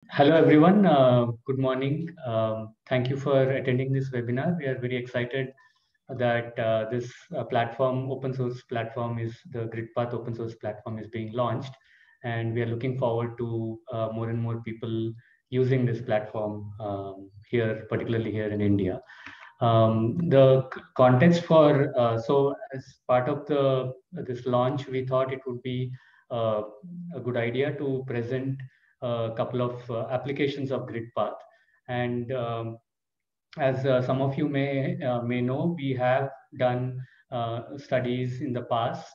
Hello, everyone. Good morning. Thank you for attending this webinar. We are very excited that this platform, open source platform, is the GridPath open source platform is being launched, and we are looking forward to more and more people using this platform here, particularly here in India. The context for so as part of the this launch, we thought it would be uh, a good idea to present a couple of applications of GridPath. And as some of you may know, we have done studies in the past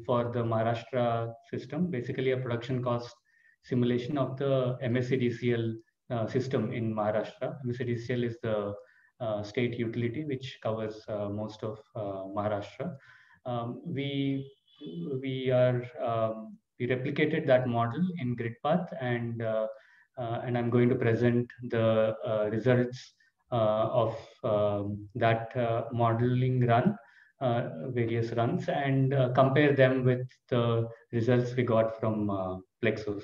for the Maharashtra system, basically a production cost simulation of the MSCDCL system in Maharashtra. MSCDCL is the state utility which covers most of Maharashtra. Um, we we replicated that model in GridPath, and I'm going to present the results of that modeling run, various runs, and compare them with the results we got from Plexus.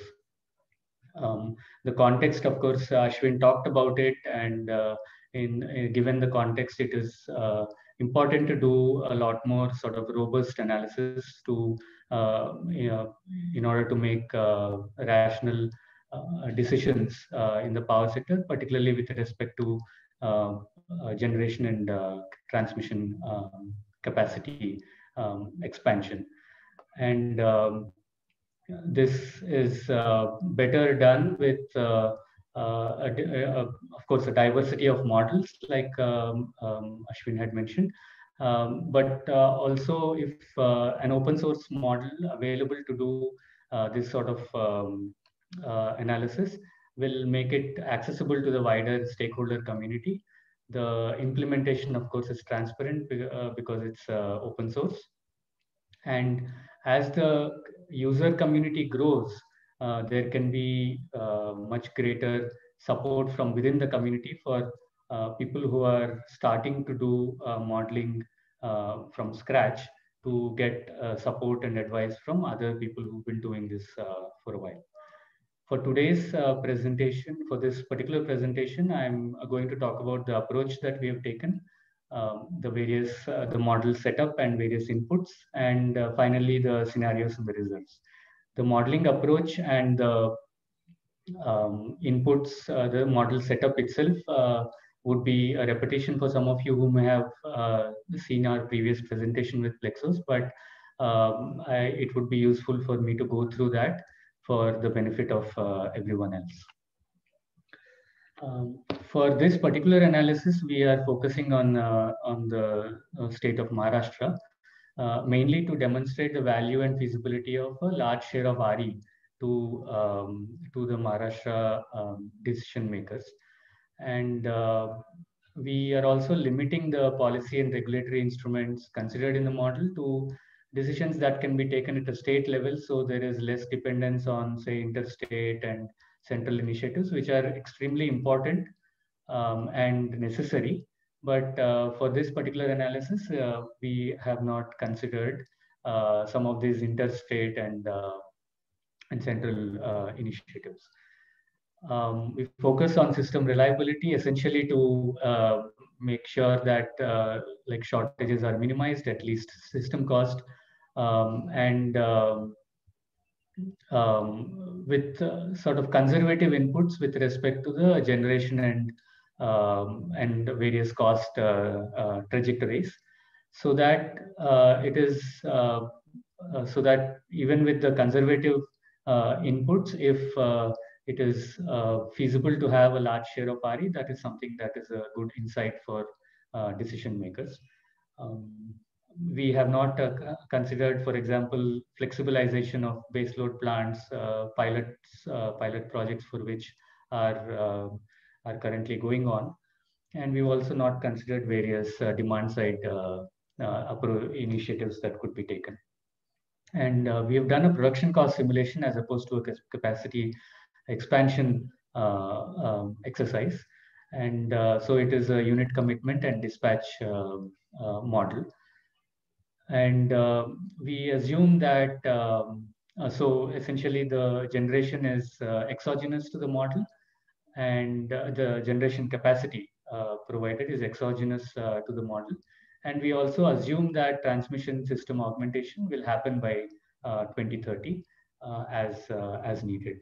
Um, the context, of course, Ashwin talked about it, and given the context, it is important to do a lot more sort of robust analysis to, in order to make rational decisions in the power sector, particularly with respect to generation and transmission capacity expansion. And this is better done with, of course, a diversity of models, like Ashwin had mentioned. But also, if an open source model available to do this sort of analysis will make it accessible to the wider stakeholder community. The implementation, of course, is transparent because it's open source. And as the user community grows, there can be much greater support from within the community for people who are starting to do modeling from scratch, to get support and advice from other people who've been doing this for a while. For today's presentation, for this particular presentation, I'm going to talk about the approach that we have taken, the model setup and various inputs, and finally the scenarios and the results. The modeling approach and the inputs, the model setup itself would be a repetition for some of you who may have seen our previous presentation with Plexus, but it would be useful for me to go through that for the benefit of everyone else. For this particular analysis, we are focusing on the state of Maharashtra, mainly to demonstrate the value and feasibility of a large share of RE to the Maharashtra decision makers. And we are also limiting the policy and regulatory instruments considered in the model to decisions that can be taken at a state level. So there is less dependence on, say, interstate and central initiatives, which are extremely important and necessary. But for this particular analysis, we have not considered some of these interstate and central initiatives. We focus on system reliability, essentially to make sure that like shortages are minimized, at least system cost, and with sort of conservative inputs with respect to the generation and various cost trajectories, so that it is so that even with the conservative inputs, if it is feasible to have a large share of RE, that is something that is a good insight for decision makers. We have not considered, for example, flexibilization of baseload plants, pilot projects for which are are currently going on, and we've also not considered various demand side initiatives that could be taken. And we have done a production cost simulation as opposed to a capacity expansion exercise. And so it is a unit commitment and dispatch model. And we assume that So essentially, the generation is exogenous to the model, and the generation capacity provided is exogenous to the model. And we also assume that transmission system augmentation will happen by 2030 as needed.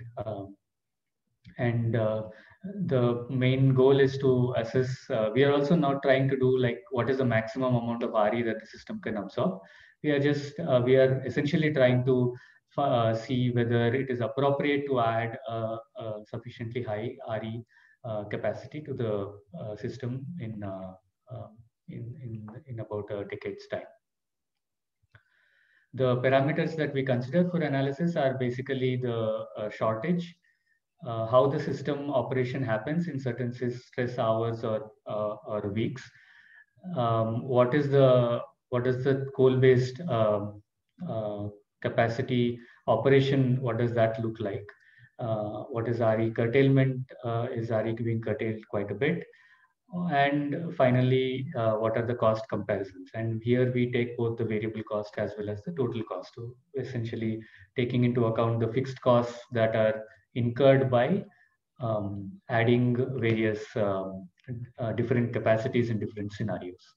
And the main goal is to assess. We are also not trying to do like what is the maximum amount of RE that the system can absorb. We are essentially trying to see whether it is appropriate to add sufficiently high RE capacity to the system in about a decade's time. The parameters that we consider for analysis are basically the shortage, how the system operation happens in certain stress hours or weeks. What is the coal-based capacity operation? What does that look like? What is RE curtailment? Is RE being curtailed quite a bit? And finally, what are the cost comparisons? And here we take both the variable cost as well as the total cost. So essentially taking into account the fixed costs that are incurred by adding various different capacities in different scenarios.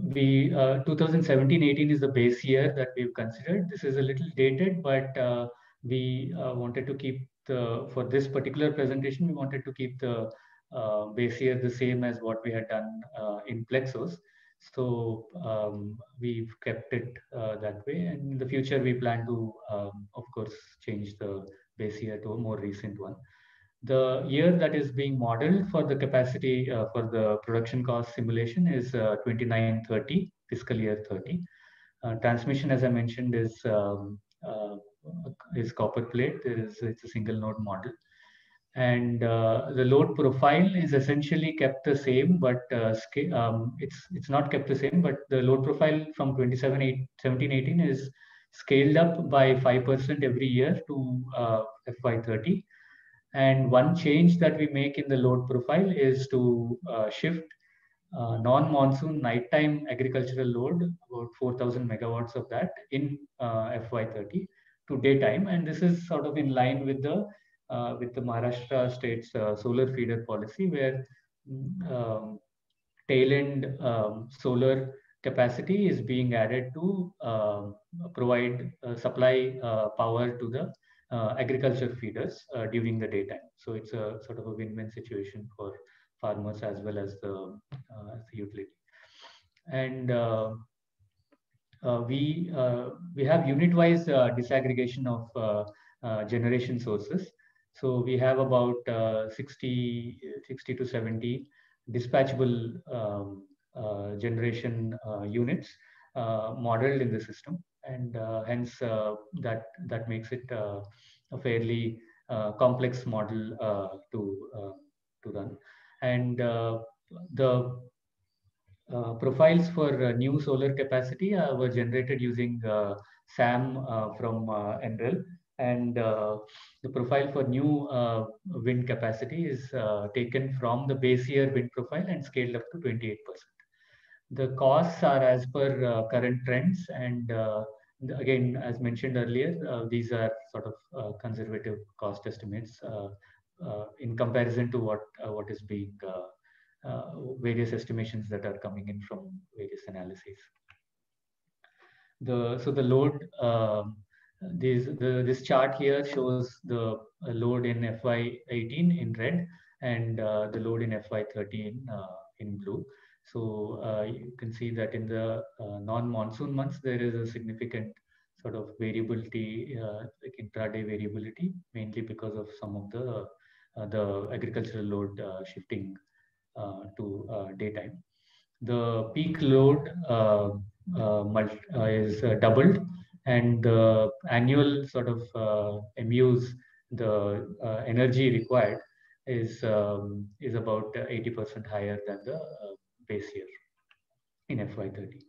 2017-18 is the base year that we've considered. This is a little dated, but we wanted to keep for this particular presentation, we wanted to keep the base year the same as what we had done in Plexos. So we've kept it that way. And in the future, we plan to, of course, change the base year to a more recent one. The year that is being modeled for the capacity for the production cost simulation is 29-30, fiscal year 30. Transmission, as I mentioned, is copper plate. It's a single node model. And the load profile is essentially kept the same, but it's not kept the same, but the load profile from 2017-18 is scaled up by 5% every year to FY30. And one change that we make in the load profile is to shift non-monsoon nighttime agricultural load, about 4,000 megawatts of that in FY30 to daytime. And this is sort of in line with the Maharashtra state's solar feeder policy, where tail-end solar capacity is being added to provide supply power to the agriculture feeders during the daytime. So it's a sort of a win-win situation for farmers as well as the utility. And we have unit-wise disaggregation of generation sources. So we have about 60 to 70 dispatchable generation units modeled in the system, and hence that makes it a fairly complex model to run. And the profiles for new solar capacity were generated using SAM from NREL, and the profile for new wind capacity is taken from the base year wind profile and scaled up to 28%. The costs are as per current trends, and again, as mentioned earlier, these are sort of conservative cost estimates in comparison to what is being various estimations that are coming in from various analyses. So the load, this chart here shows the load in FY18 in red and the load in FY13 in blue. So you can see that in the non-monsoon months, there is a significant sort of variability, like intraday variability, mainly because of some of the agricultural load shifting to daytime. The peak load is doubled, and the annual sort of MUs, the energy required is about 80% higher than the base year in FY30.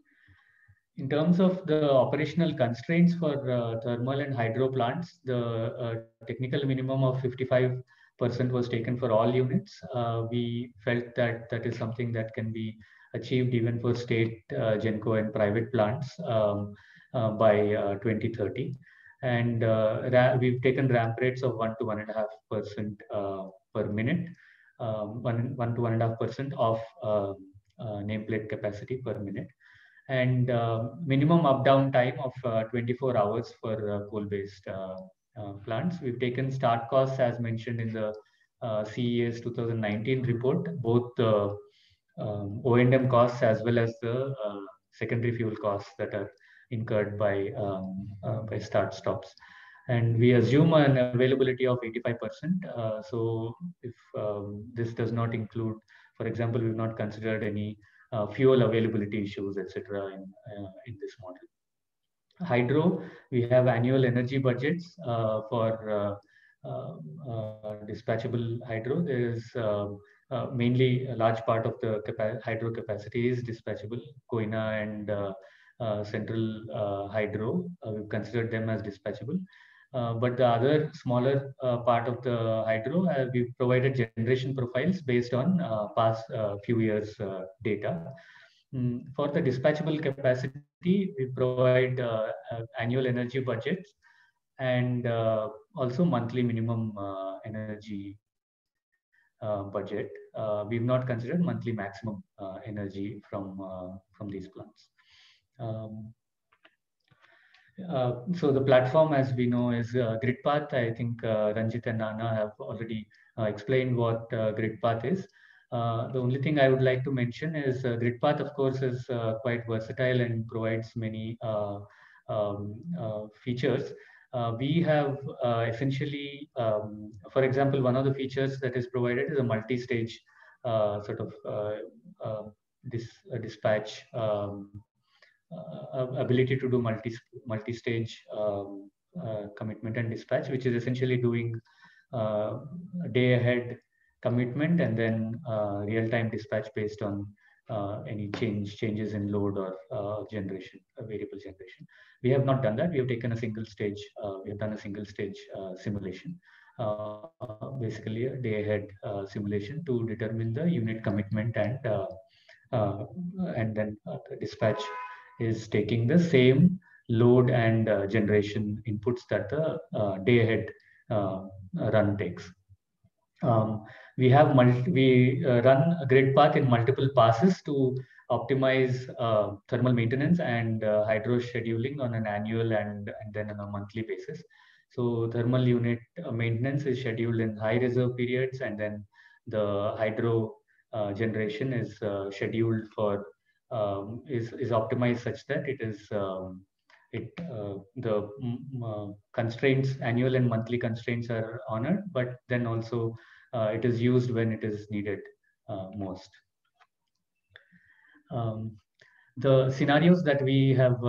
In terms of the operational constraints for thermal and hydro plants, the technical minimum of 55% was taken for all units. We felt that that is something that can be achieved even for state, GENCO and private plants. by 2030. And we've taken ramp rates of 1 to 1.5% per minute, 1 to 1.5% of nameplate capacity per minute, and minimum up-down time of 24 hours for coal-based plants. We've taken start costs as mentioned in the CEA's 2019 report, both the O&M costs as well as the secondary fuel costs that are incurred by start stops. And we assume an availability of 85%. So if this does not include, for example, we've not considered any fuel availability issues, etc. in this model. Hydro, we have annual energy budgets for dispatchable hydro. There is mainly a large part of the hydro capacity is dispatchable. Koina and Central Hydro, we've considered them as dispatchable. But the other smaller part of the hydro, we've provided generation profiles based on past few years data. For the dispatchable capacity, we provide annual energy budgets and also monthly minimum energy budget. We've not considered monthly maximum energy from these plants. So the platform, as we know, is GridPath. I think Ranjit and Nana have already explained what GridPath is. The only thing I would like to mention is GridPath, of course, is quite versatile and provides many features. We have essentially, for example, one of the features that is provided is a multi-stage sort of dispatch ability to do multi-stage commitment and dispatch, which is essentially doing day ahead commitment and then real-time dispatch based on any changes in load or generation, variable generation. We have not done that. We have taken a single stage. We have done a single stage simulation, basically a day ahead simulation to determine the unit commitment and then the dispatch is taking the same load and generation inputs that the day ahead run takes. We run a GridPath in multiple passes to optimize thermal maintenance and hydro scheduling on an annual and then on a monthly basis. So thermal unit maintenance is scheduled in high reserve periods, and then the hydro generation is scheduled for is optimized such that it is the constraints, annual and monthly constraints are honored, but then also it is used when it is needed most. The scenarios that we have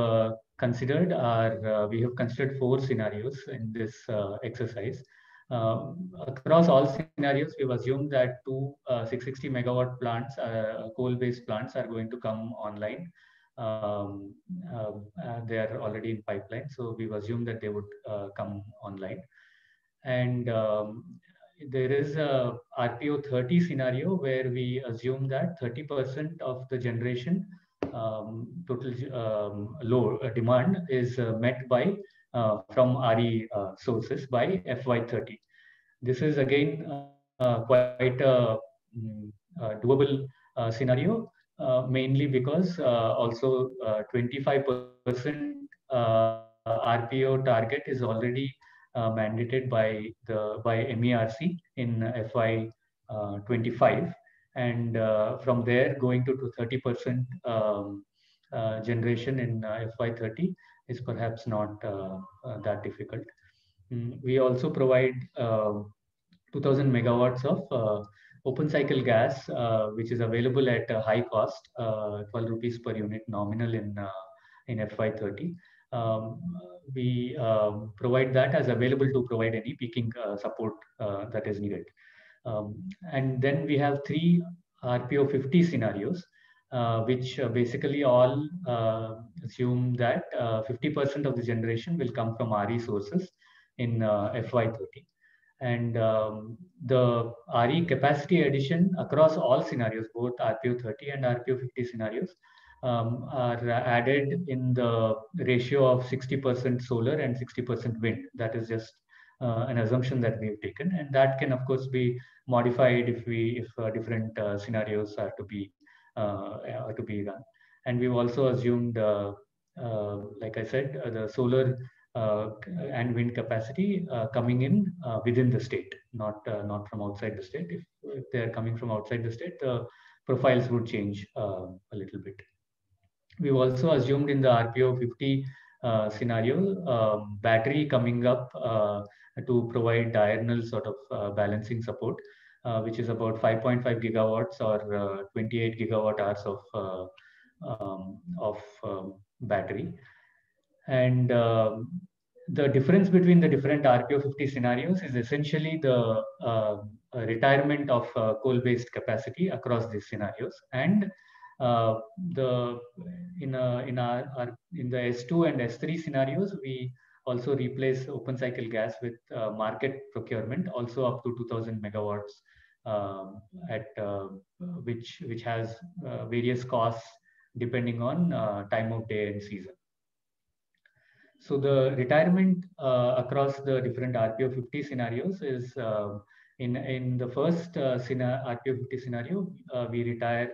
considered are, we have considered 4 scenarios in this exercise. Across all scenarios, we've assumed that 2 660 megawatt plants, coal-based plants, are going to come online. They are already in pipeline, so we've assumed that they would come online. And there is a RPO 30 scenario where we assume that 30% of the generation total demand is met by from RE sources by FY30. This is again quite a doable scenario, mainly because also 25% RPO target is already mandated by MERC in FY25, and from there going to 30% generation in FY30 is perhaps not that difficult. We also provide 2000 megawatts of open cycle gas, which is available at a high cost, 12 rupees per unit nominal in FY30. We provide that as available to provide any peaking support that is needed. And then we have 3 RPO 50 scenarios, which basically all assume that 50% of the generation will come from RE sources in FY30. And the RE capacity addition across all scenarios, both RPO 30 and RPO 50 scenarios, are added in the ratio of 60% solar and 60% wind. That is just an assumption that we've taken, and that can of course be modified if different scenarios are to be run. And we've also assumed, like I said, the solar and wind capacity coming in within the state, not from outside the state. If they are coming from outside the state, the profiles would change a little bit. We've also assumed in the RPO 50 scenario, battery coming up to provide diurnal sort of balancing support, which is about 5.5 gigawatts or 28 gigawatt hours of battery. And the difference between the different RPO 50 scenarios is essentially the retirement of coal-based capacity across these scenarios. And in the S2 and S3 scenarios, we also replace open cycle gas with market procurement, also up to 2,000 megawatts, which has various costs depending on time of day and season. So the retirement across the different RPO 50 scenarios is in the first RPO 50 scenario, we retire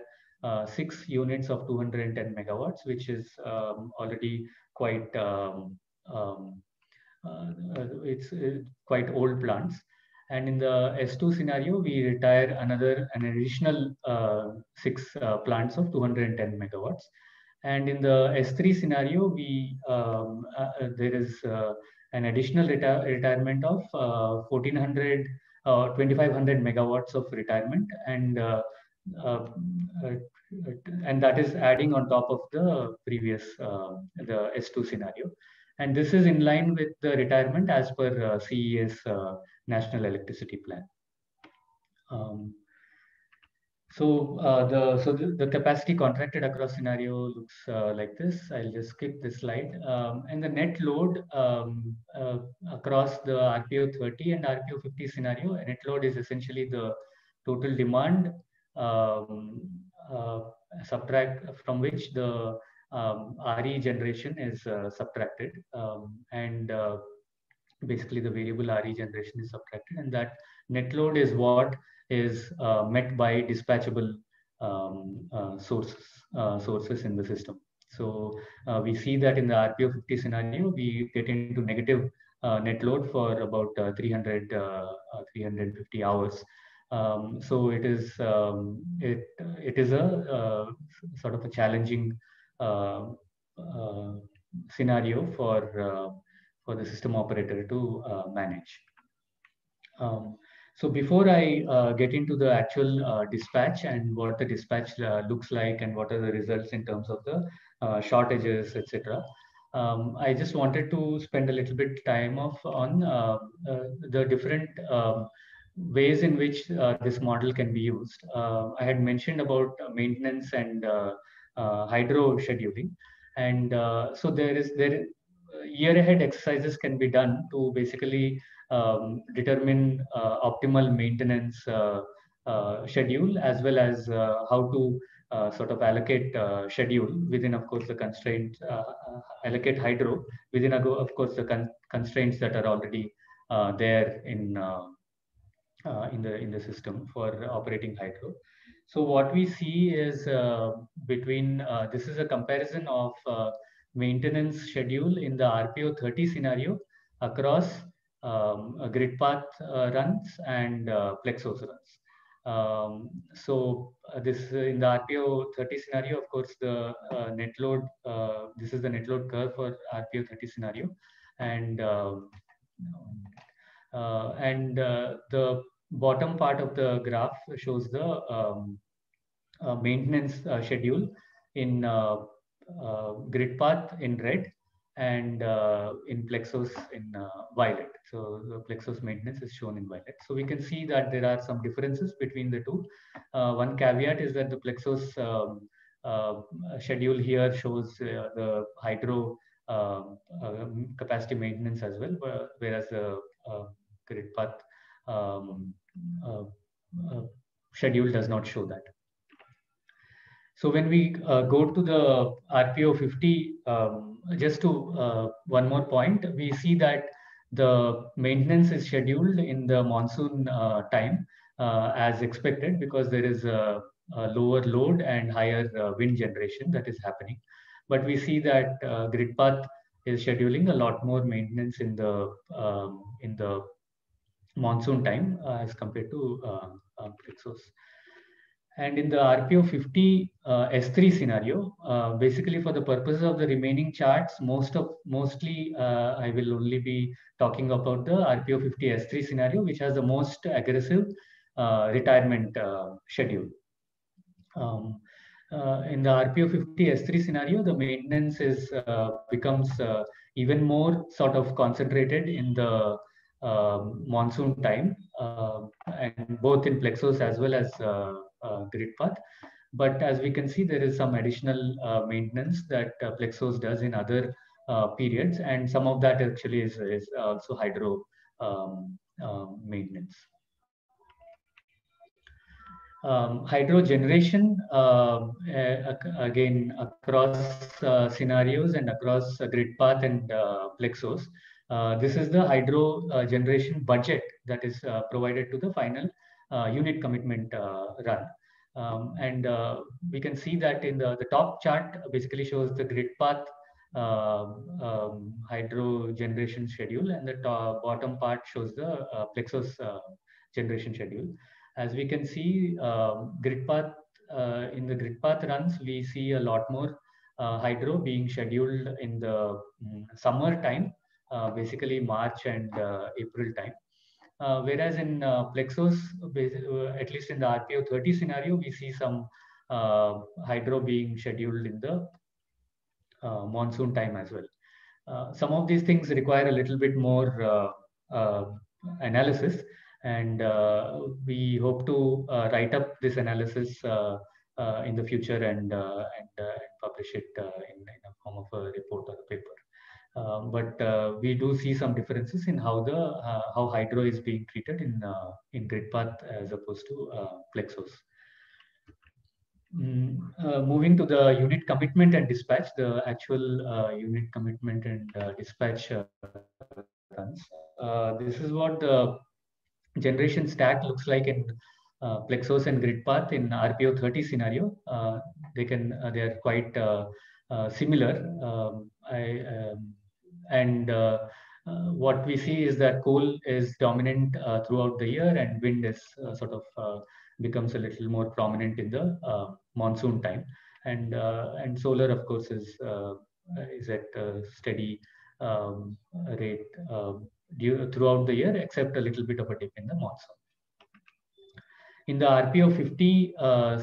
6 units of 210 megawatts, which is already quite it's quite old plants. And in the S2 scenario, we retire an additional 6 plants of 210 megawatts. And in the S3 scenario, there is an additional retirement of 2,500 megawatts of retirement, and that is adding on top of the previous the S2 scenario. And this is in line with the retirement as per CEA's National Electricity Plan. So the capacity contracted across scenario looks like this. I'll just skip this slide. And the net load across the RPO 30 and RPO 50 scenario, net load is essentially the total demand subtract from which the RE generation is subtracted, and basically the variable RE generation is subtracted, and that net load is what is met by dispatchable sources in the system. So we see that in the RPO 50 scenario, we get into negative net load for about 350 hours. So it is a sort of a challenging scenario for the system operator to manage. So before I get into the actual dispatch and what the dispatch looks like and what are the results in terms of the shortages, etc., I just wanted to spend a little bit time on the different ways in which this model can be used. I had mentioned about maintenance and hydro scheduling, and so there year ahead exercises can be done to basically determine optimal maintenance schedule, as well as how to sort of allocate schedule within, of course, the constraints, allocate hydro within, of course, the constraints that are already there in the system for operating hydro. So what we see is this is a comparison of maintenance schedule in the RPO 30 scenario across grid path runs and Plexos runs. So this in the RPO 30 scenario, of course, the net load, this is the net load curve for RPO 30 scenario, and the bottom part of the graph shows the maintenance schedule in grid path in red, and in Plexos in violet. So the Plexos maintenance is shown in violet. So we can see that there are some differences between the two. One caveat is that the Plexos schedule here shows the hydro capacity maintenance as well, whereas the grid path schedule does not show that. So when we go to the RPO 50, just to one more point, we see that the maintenance is scheduled in the monsoon time as expected, because there is a lower load and higher wind generation that is happening. But we see that GridPath is scheduling a lot more maintenance in the monsoon time as compared to Plexus. And in the RPO 50 S3 scenario, basically for the purposes of the remaining charts, mostly I will only be talking about the RPO 50 S3 scenario, which has the most aggressive retirement schedule. In the RPO 50 S3 scenario, the maintenance becomes even more sort of concentrated in the monsoon time, and both in Plexus as well as GridPath. But as we can see, there is some additional maintenance that Plexus does in other periods, and some of that actually is also hydro maintenance. Hydro generation, again, across scenarios and across GridPath and Plexus. This is the hydro generation budget that is provided to the final unit commitment run. And we can see that in the top chart basically shows the GridPath hydro generation schedule, and the bottom part shows the Plexus generation schedule. As we can see, GridPath in the GridPath runs, we see a lot more hydro being scheduled in the summer time, basically March and April time. Whereas in Plexus, at least in the RPO 30 scenario, we see some hydro being scheduled in the monsoon time as well. Some of these things require a little bit more analysis, and we hope to write up this analysis in the future and publish it in a form of a report or a paper. But we do see some differences in how hydro is being treated in GridPath as opposed to Plexus. Moving to the unit commitment and dispatch, the actual unit commitment and dispatch runs. This is what the generation stack looks like in Plexus and GridPath in RPO 30 scenario. They are quite similar. What we see is that coal is dominant throughout the year, and wind is sort of becomes a little more prominent in the monsoon time, and solar, of course, is at a steady rate throughout the year, except a little bit of a dip in the monsoon. In the RPO 50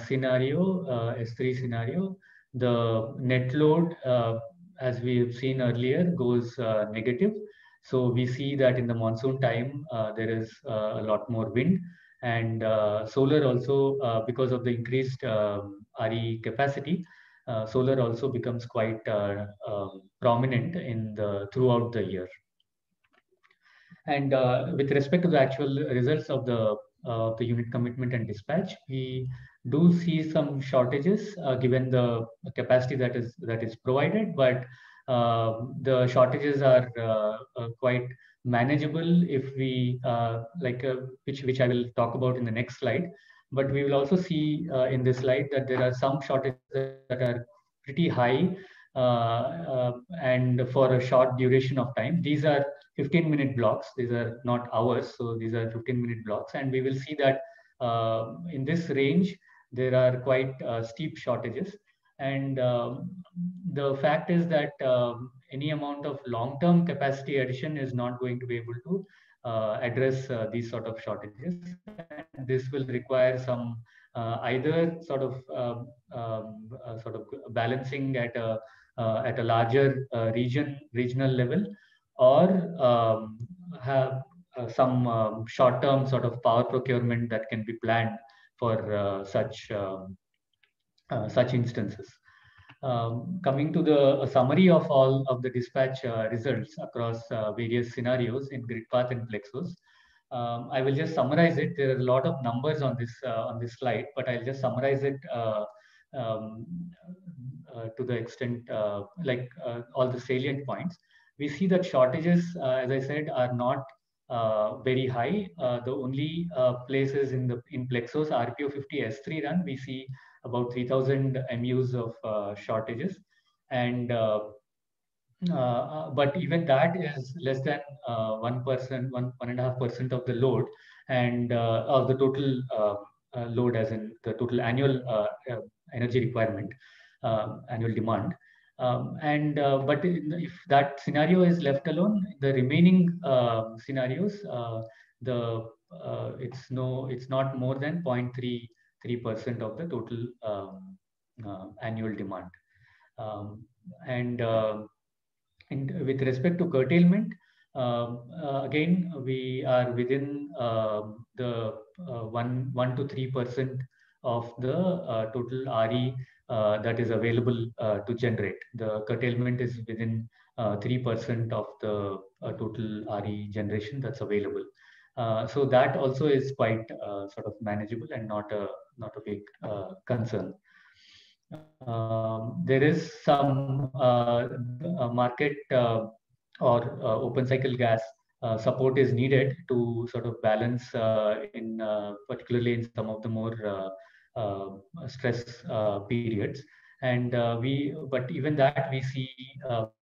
scenario, S3 scenario, the net load, as we have seen earlier, goes negative. So we see that in the monsoon time, there is a lot more wind, and solar also, because of the increased RE capacity, solar also becomes quite prominent throughout the year. And with respect to the actual results of the unit commitment and dispatch, we do see some shortages given the capacity that is provided, but the shortages are quite manageable if we which I will talk about in the next slide. But we will also see in this slide that there are some shortages that are pretty high and for a short duration of time. These are 15-minute blocks. These are not hours, so these are 15-minute blocks. And we will see that in this range, there are quite steep shortages. And the fact is that any amount of long-term capacity addition is not going to be able to address these sort of shortages. And this will require some either sort of balancing at a larger regional level, or have some short-term sort of power procurement that can be planned for such instances. Coming to the summary of all of the dispatch results across various scenarios in GridPath and Plexus, I will just summarize it. There are a lot of numbers on this slide, but I'll just summarize it to the extent all the salient points. We see that shortages, as I said, are not very high. The only places in Plexos RPO50 S3 run, we see about 3,000 MUs of shortages, and but even that is less than 1%, 1.5% of the load, and of the total load, as in the total annual energy requirement, annual demand. But if that scenario is left alone, the remaining scenarios, it's not more than 0.33% of the total annual demand. And with respect to curtailment, again, we are within the 1 to 3% of the total RE that is available to generate. The curtailment is within 3% of the total RE generation that's available. So that also is quite sort of manageable and not a big concern. There is some market or open cycle gas support is needed to sort of balance particularly in some of the more stress periods. And but even that we see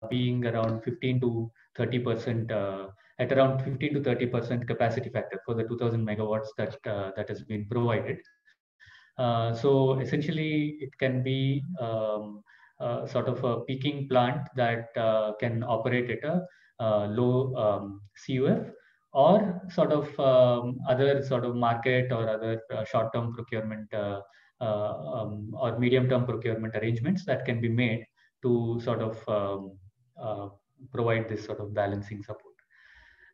being around 15 to 30% at around 15 to 30% capacity factor for the 2,000 megawatts that has been provided. So essentially, it can be sort of a peaking plant that can operate at a low CUF, or sort of other sort of market or other short-term procurement or medium-term procurement arrangements that can be made to sort of provide this sort of balancing support.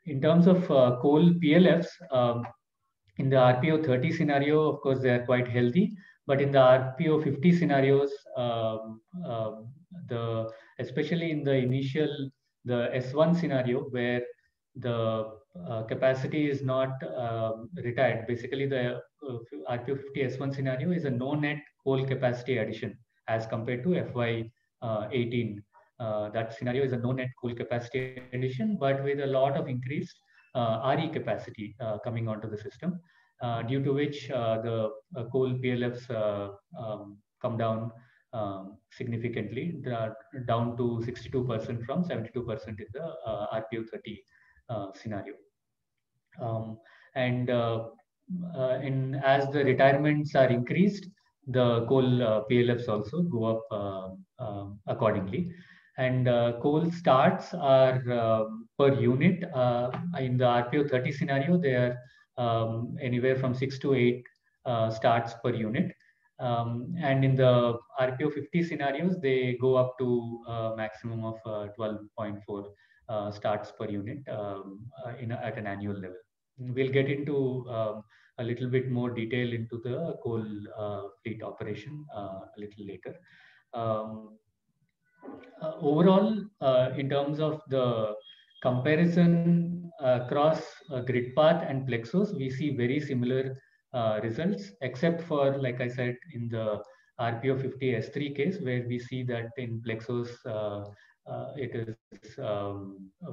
In terms of coal PLFs, in the RPO 30 scenario, of course, they are quite healthy. But in the RPO 50 scenarios, especially in the initial, the S1 scenario, where the capacity is not retired, basically the RPO 50 S1 scenario is a no net coal capacity addition as compared to FY18. That scenario is a no net coal capacity addition, but with a lot of increased RE capacity coming onto the system, due to which the coal PLFs come down significantly, down to 62% from 72% in the RPO 30 scenario. As the retirements are increased, the coal PLFs also go up accordingly. And coal starts are per unit. In the RPO 30 scenario, they are anywhere from 6 to 8 starts per unit. And in the RPO 50 scenarios, they go up to a maximum of 12.4 starts per unit at an annual level. We'll get into a little bit more detail into the coal fleet operation a little later. Overall, in terms of the comparison across GridPath and Plexos, we see very similar results, except for, like I said, in the RPO 50 S3 case, where we see that in Plexos,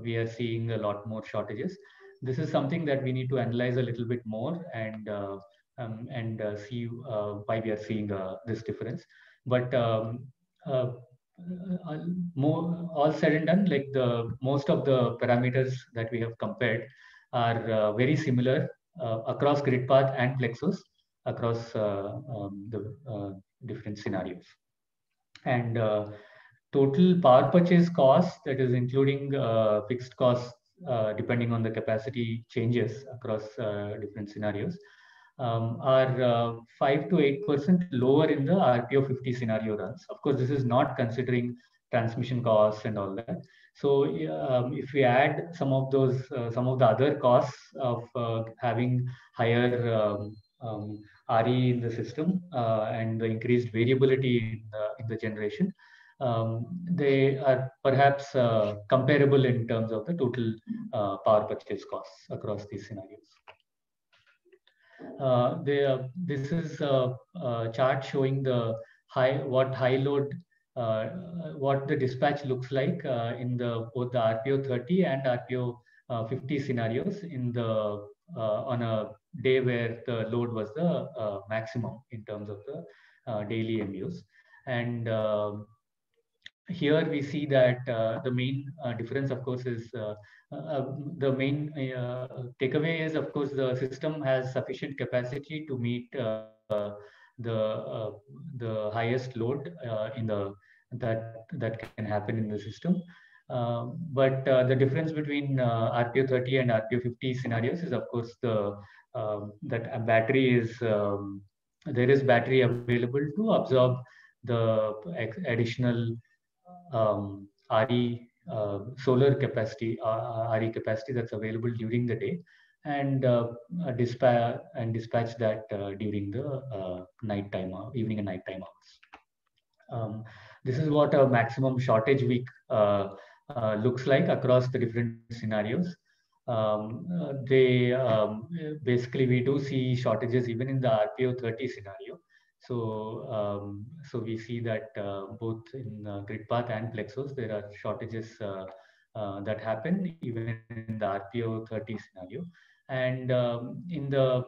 we are seeing a lot more shortages. This is something that we need to analyze a little bit more and see why we are seeing this difference. But all said and done, like most of the parameters that we have compared are very similar across GridPath and Plexos across the different scenarios. And total power purchase cost, that is including fixed costs depending on the capacity changes across different scenarios, are 5 to 8% lower in the RPO 50 scenario runs. Of course, this is not considering transmission costs and all that. So if we add some of those, some of the other costs of having higher RE in the system and the increased variability in the generation, they are perhaps comparable in terms of the total power purchase costs across these scenarios. This is a chart showing the high load, what the dispatch looks like in both the RPO 30 and RPO 50 scenarios on a day where the load was the maximum in terms of the daily MUs. And here we see that the main difference, of course, is the main takeaway is, of course, the system has sufficient capacity to meet the highest load that can happen in the system. But the difference between RPO 30 and RPO 50 scenarios is, of course, that a battery is there is battery available to absorb the additional RE solar capacity, RE capacity that's available during the day, and dispatch that during the evening and nighttime hours. This is what a maximum shortage week looks like across the different scenarios. Basically, we do see shortages even in the RPO 30 scenario. So we see that both in GridPath and Plexos, there are shortages that happen even in the RPO 30 scenario. And in the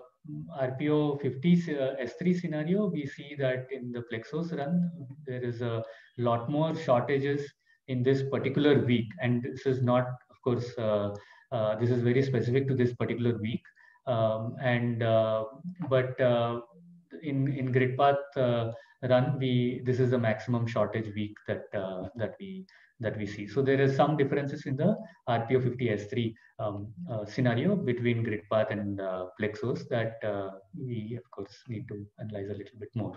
RPO 50 S3 scenario, we see that in the Plexos run, there is a lot more shortages in this particular week. And this is not, of course, this is very specific to this particular week. But in GridPath run, this is the maximum shortage week that we see. So there is some differences in the RPO 50 S3 scenario between GridPath and Plexos that we, of course, need to analyze a little bit more.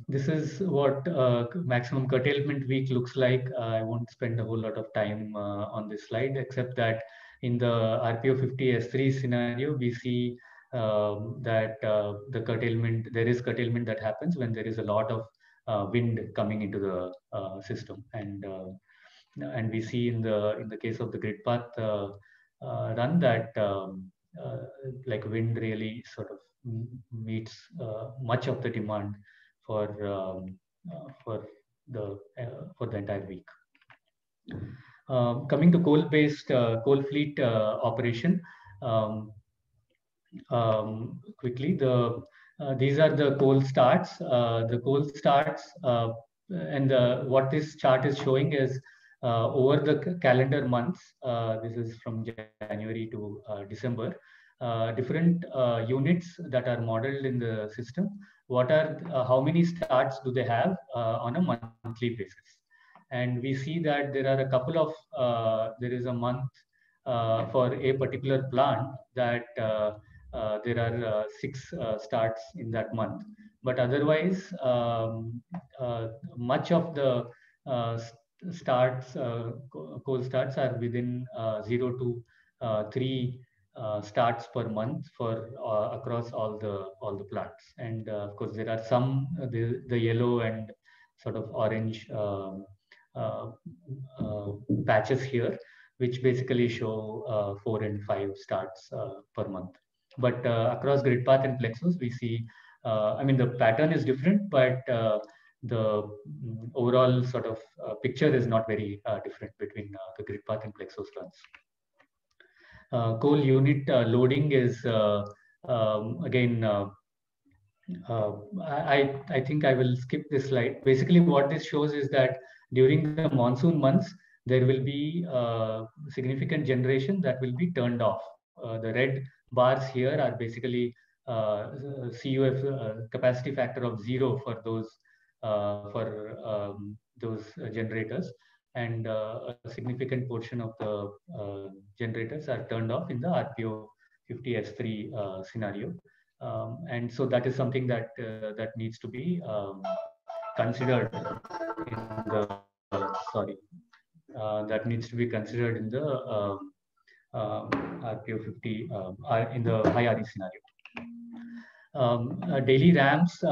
This is what maximum curtailment week looks like. I won't spend a whole lot of time on this slide, except that in the RPO 50 S3 scenario, we see that there is curtailment that happens when there is a lot of wind coming into the system, and we see in the case of the GridPath run that like wind really sort of meets much of the demand for the entire week. Coming to coal-based coal fleet operation, quickly, these are the coal starts. The coal starts, and what this chart is showing is over the calendar months. This is from January to December. Different units that are modeled in the system. How many starts do they have on a monthly basis? And we see that there are a couple of there is a month for a particular plant that there are 6 starts in that month. But otherwise, much of the starts, coal starts, are within 0 to 3 starts per month for across all the plants. And of course, there are some the yellow and sort of orange patches here, which basically show 4 and 5 starts per month. But across GridPath and Plexos, we see, I mean, the pattern is different, but the overall sort of picture is not very different between the GridPath and Plexos runs. Coal unit loading is again, I think I will skip this slide. Basically, what this shows is that during the monsoon months, there will be significant generation that will be turned off. The red bars here are basically CUF capacity factor of 0 for those generators, and a significant portion of the generators are turned off in the RPO 50 S3 scenario. And so that is something that needs to be considered in the that needs to be considered in the RPO 50 in the high RE scenario. Daily ramps,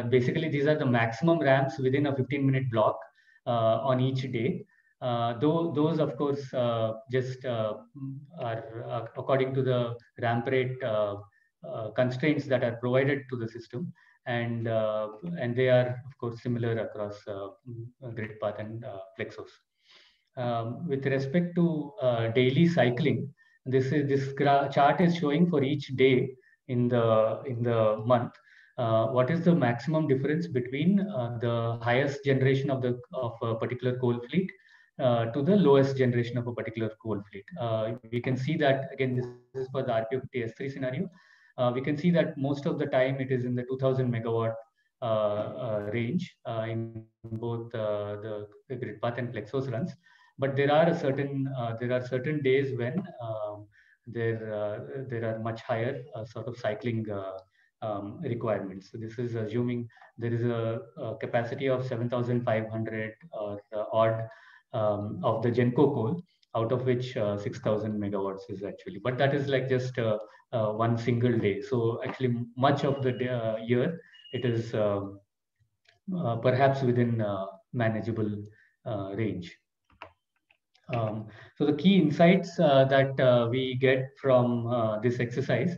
basically these are the maximum ramps within a 15-minute block on each day. Those, of course, just are according to the ramp rate constraints that are provided to the system. and they are of course similar across GridPath and Plexos. With respect to daily cycling, this chart is showing for each day in the month what is the maximum difference between the highest generation of a particular coal fleet to the lowest generation of a particular coal fleet. We can see that again. This is for the RPO50 S3 scenario. We can see that most of the time it is in the 2000 megawatt range in both the GridPath and Plexos runs. But there are certain days when there are much higher sort of cycling requirements. So this is assuming there is a capacity of 7,500 or odd of the Genco coal, out of which 6,000 megawatts is actually. But that is like just one single day. So actually, much of the year it is perhaps within manageable range. So the key insights that we get from this exercise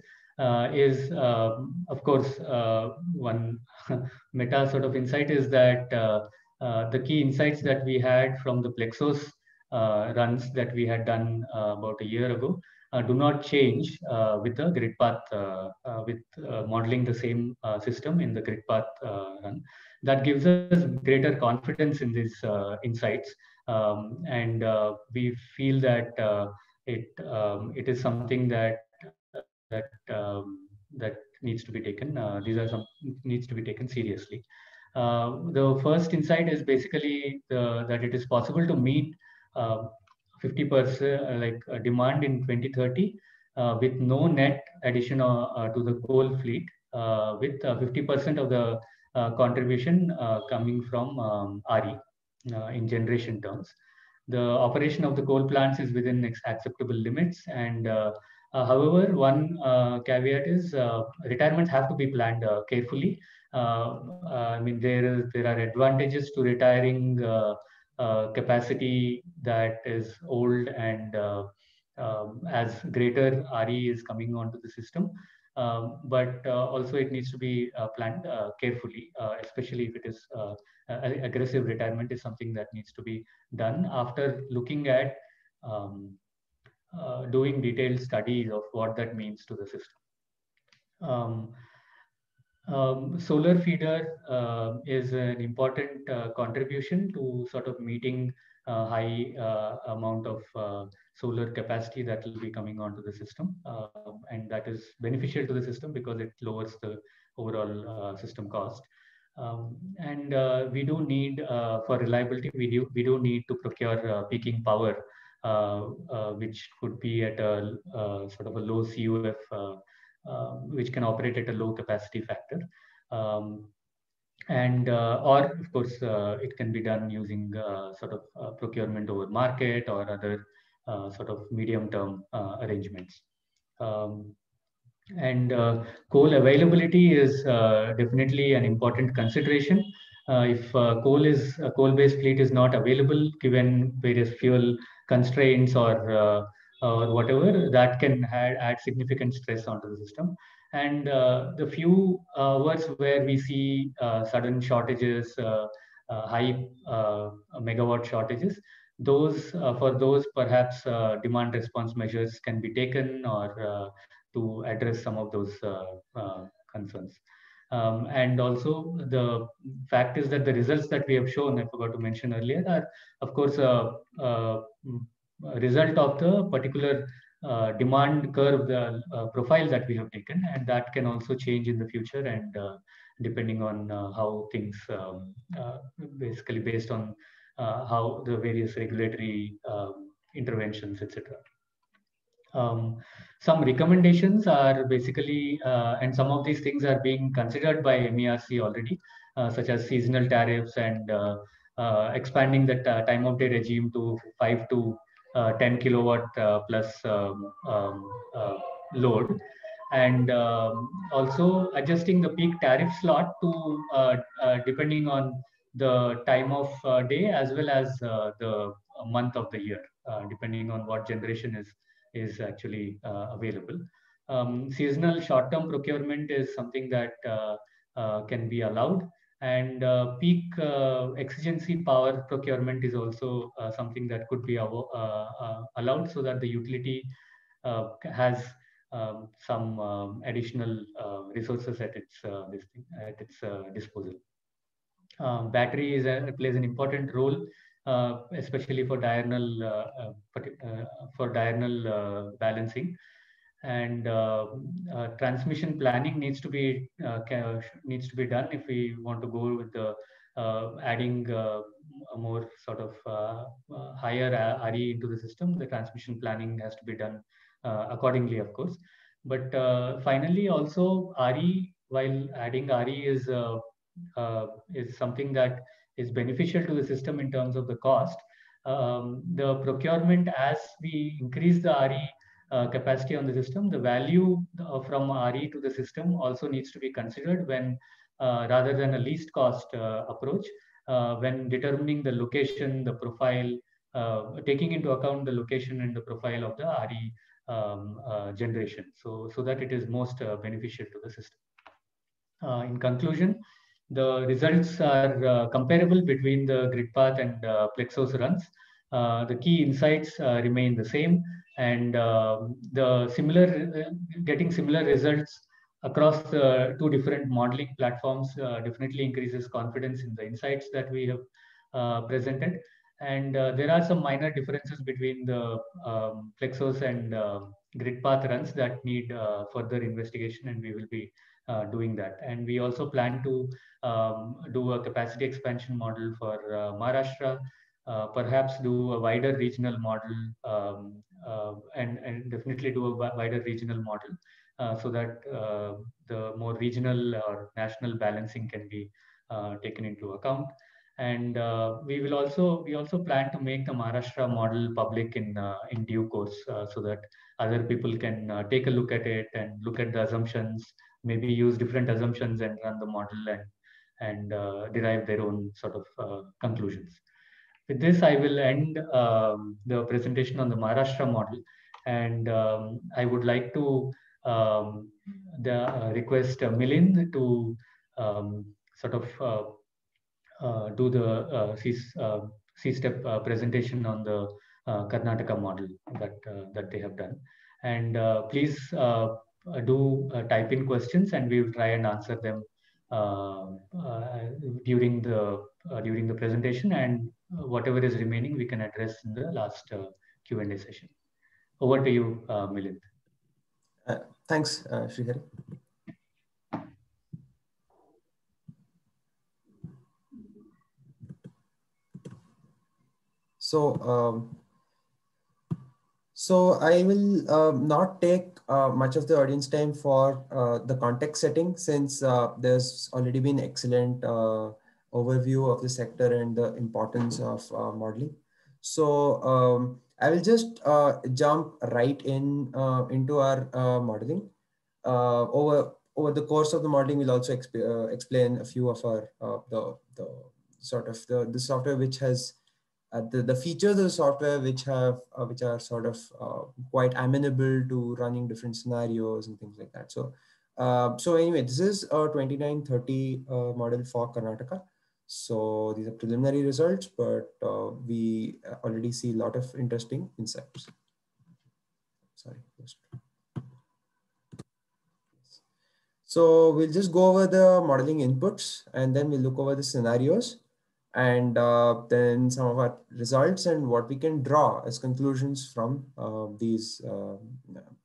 is, of course, one meta sort of insight is that the key insights that we had from the Plexos runs that we had done about a year ago do not change with the GridPath, with modeling the same system in the GridPath run. That gives us greater confidence in these insights. And we feel that it is something that needs to be taken. These are some needs to be taken seriously. The first insight is basically that it is possible to meet 50% like demand in 2030 with no net addition to the coal fleet, with 50% of the contribution coming from RE. In generation terms, the operation of the coal plants is within acceptable limits, and however, one caveat is retirements have to be planned carefully. I mean, there are advantages to retiring capacity that is old, and as greater RE is coming onto the system. But also it needs to be planned carefully, especially if it is aggressive retirement is something that needs to be done after looking at doing detailed studies of what that means to the system. Solar feeder is an important contribution to sort of meeting high amount of solar capacity that will be coming onto the system, and that is beneficial to the system because it lowers the overall system cost. And we do need, for reliability, we do need to procure peaking power, which could be at a sort of a low CUF, which can operate at a low capacity factor. And or of course, it can be done using sort of procurement over market or other sort of medium-term arrangements. And coal availability is definitely an important consideration. If coal-based fleet is not available, given various fuel constraints or whatever, that can add significant stress onto the system. And the few hours where we see sudden shortages, high megawatt shortages, those for those perhaps demand response measures can be taken, or to address some of those concerns. And also the fact is that the results that we have shown, I forgot to mention earlier, are of course a result of the particular demand curve profile that we have taken, and that can also change in the future, and depending on how things basically based on how the various regulatory interventions, etc. Some recommendations are basically, and some of these things are being considered by MERC already, such as seasonal tariffs and expanding the time of day regime to 5 to 10 kilowatt plus load, and also adjusting the peak tariff slot to depending on the time of day as well as the month of the year, depending on what generation is actually available. Seasonal short-term procurement is something that can be allowed. And peak exigency power procurement is also something that could be allowed, so that the utility has some additional resources at its disposal. Battery plays an important role, especially for diurnal balancing. And transmission planning needs to be done if we want to go with the adding a more sort of higher RE into the system. The transmission planning has to be done accordingly, of course. But finally, also RE, while adding RE is something that is beneficial to the system in terms of the cost. The procurement, as we increase the RE capacity on the system, the value from RE to the system also needs to be considered when, rather than a least cost approach, when determining the location, the profile, taking into account the location and the profile of the RE generation, so that it is most beneficial to the system. In conclusion, the results are comparable between the GridPath and Plexos runs. The key insights remain the same, and getting similar results across the two different modeling platforms definitely increases confidence in the insights that we have presented. And there are some minor differences between the Plexos and GridPath runs that need further investigation, and we will be doing that. And we also plan to do a capacity expansion model for Maharashtra, perhaps do a wider regional model, and definitely do a wider regional model, so that the more regional or national balancing can be taken into account. And we also plan to make the Maharashtra model public in due course, so that other people can take a look at it and look at the assumptions, maybe use different assumptions and run the model and derive their own sort of conclusions. With this, I will end the presentation on the Maharashtra model, and I would like to request Milind to sort of do the C-step presentation on the Karnataka model that they have done. And please type in questions, and we will try and answer them during the presentation, and whatever is remaining we can address in the last Q&A session. Over to you, Milind. Thanks, Srihari. So I will not take much of the audience time for the context setting, since there's already been excellent overview of the sector and the importance of modeling. So I will just jump right into our modeling. Over the course of the modeling, we'll also explain a few of our the software which has the features of the software which are sort of quite amenable to running different scenarios and things like that. So anyway, this is a 2930 model for Karnataka. So these are preliminary results, but we already see a lot of interesting insights. Sorry. So we'll just go over the modeling inputs, and then we'll look over the scenarios, and then some of our results and what we can draw as conclusions from these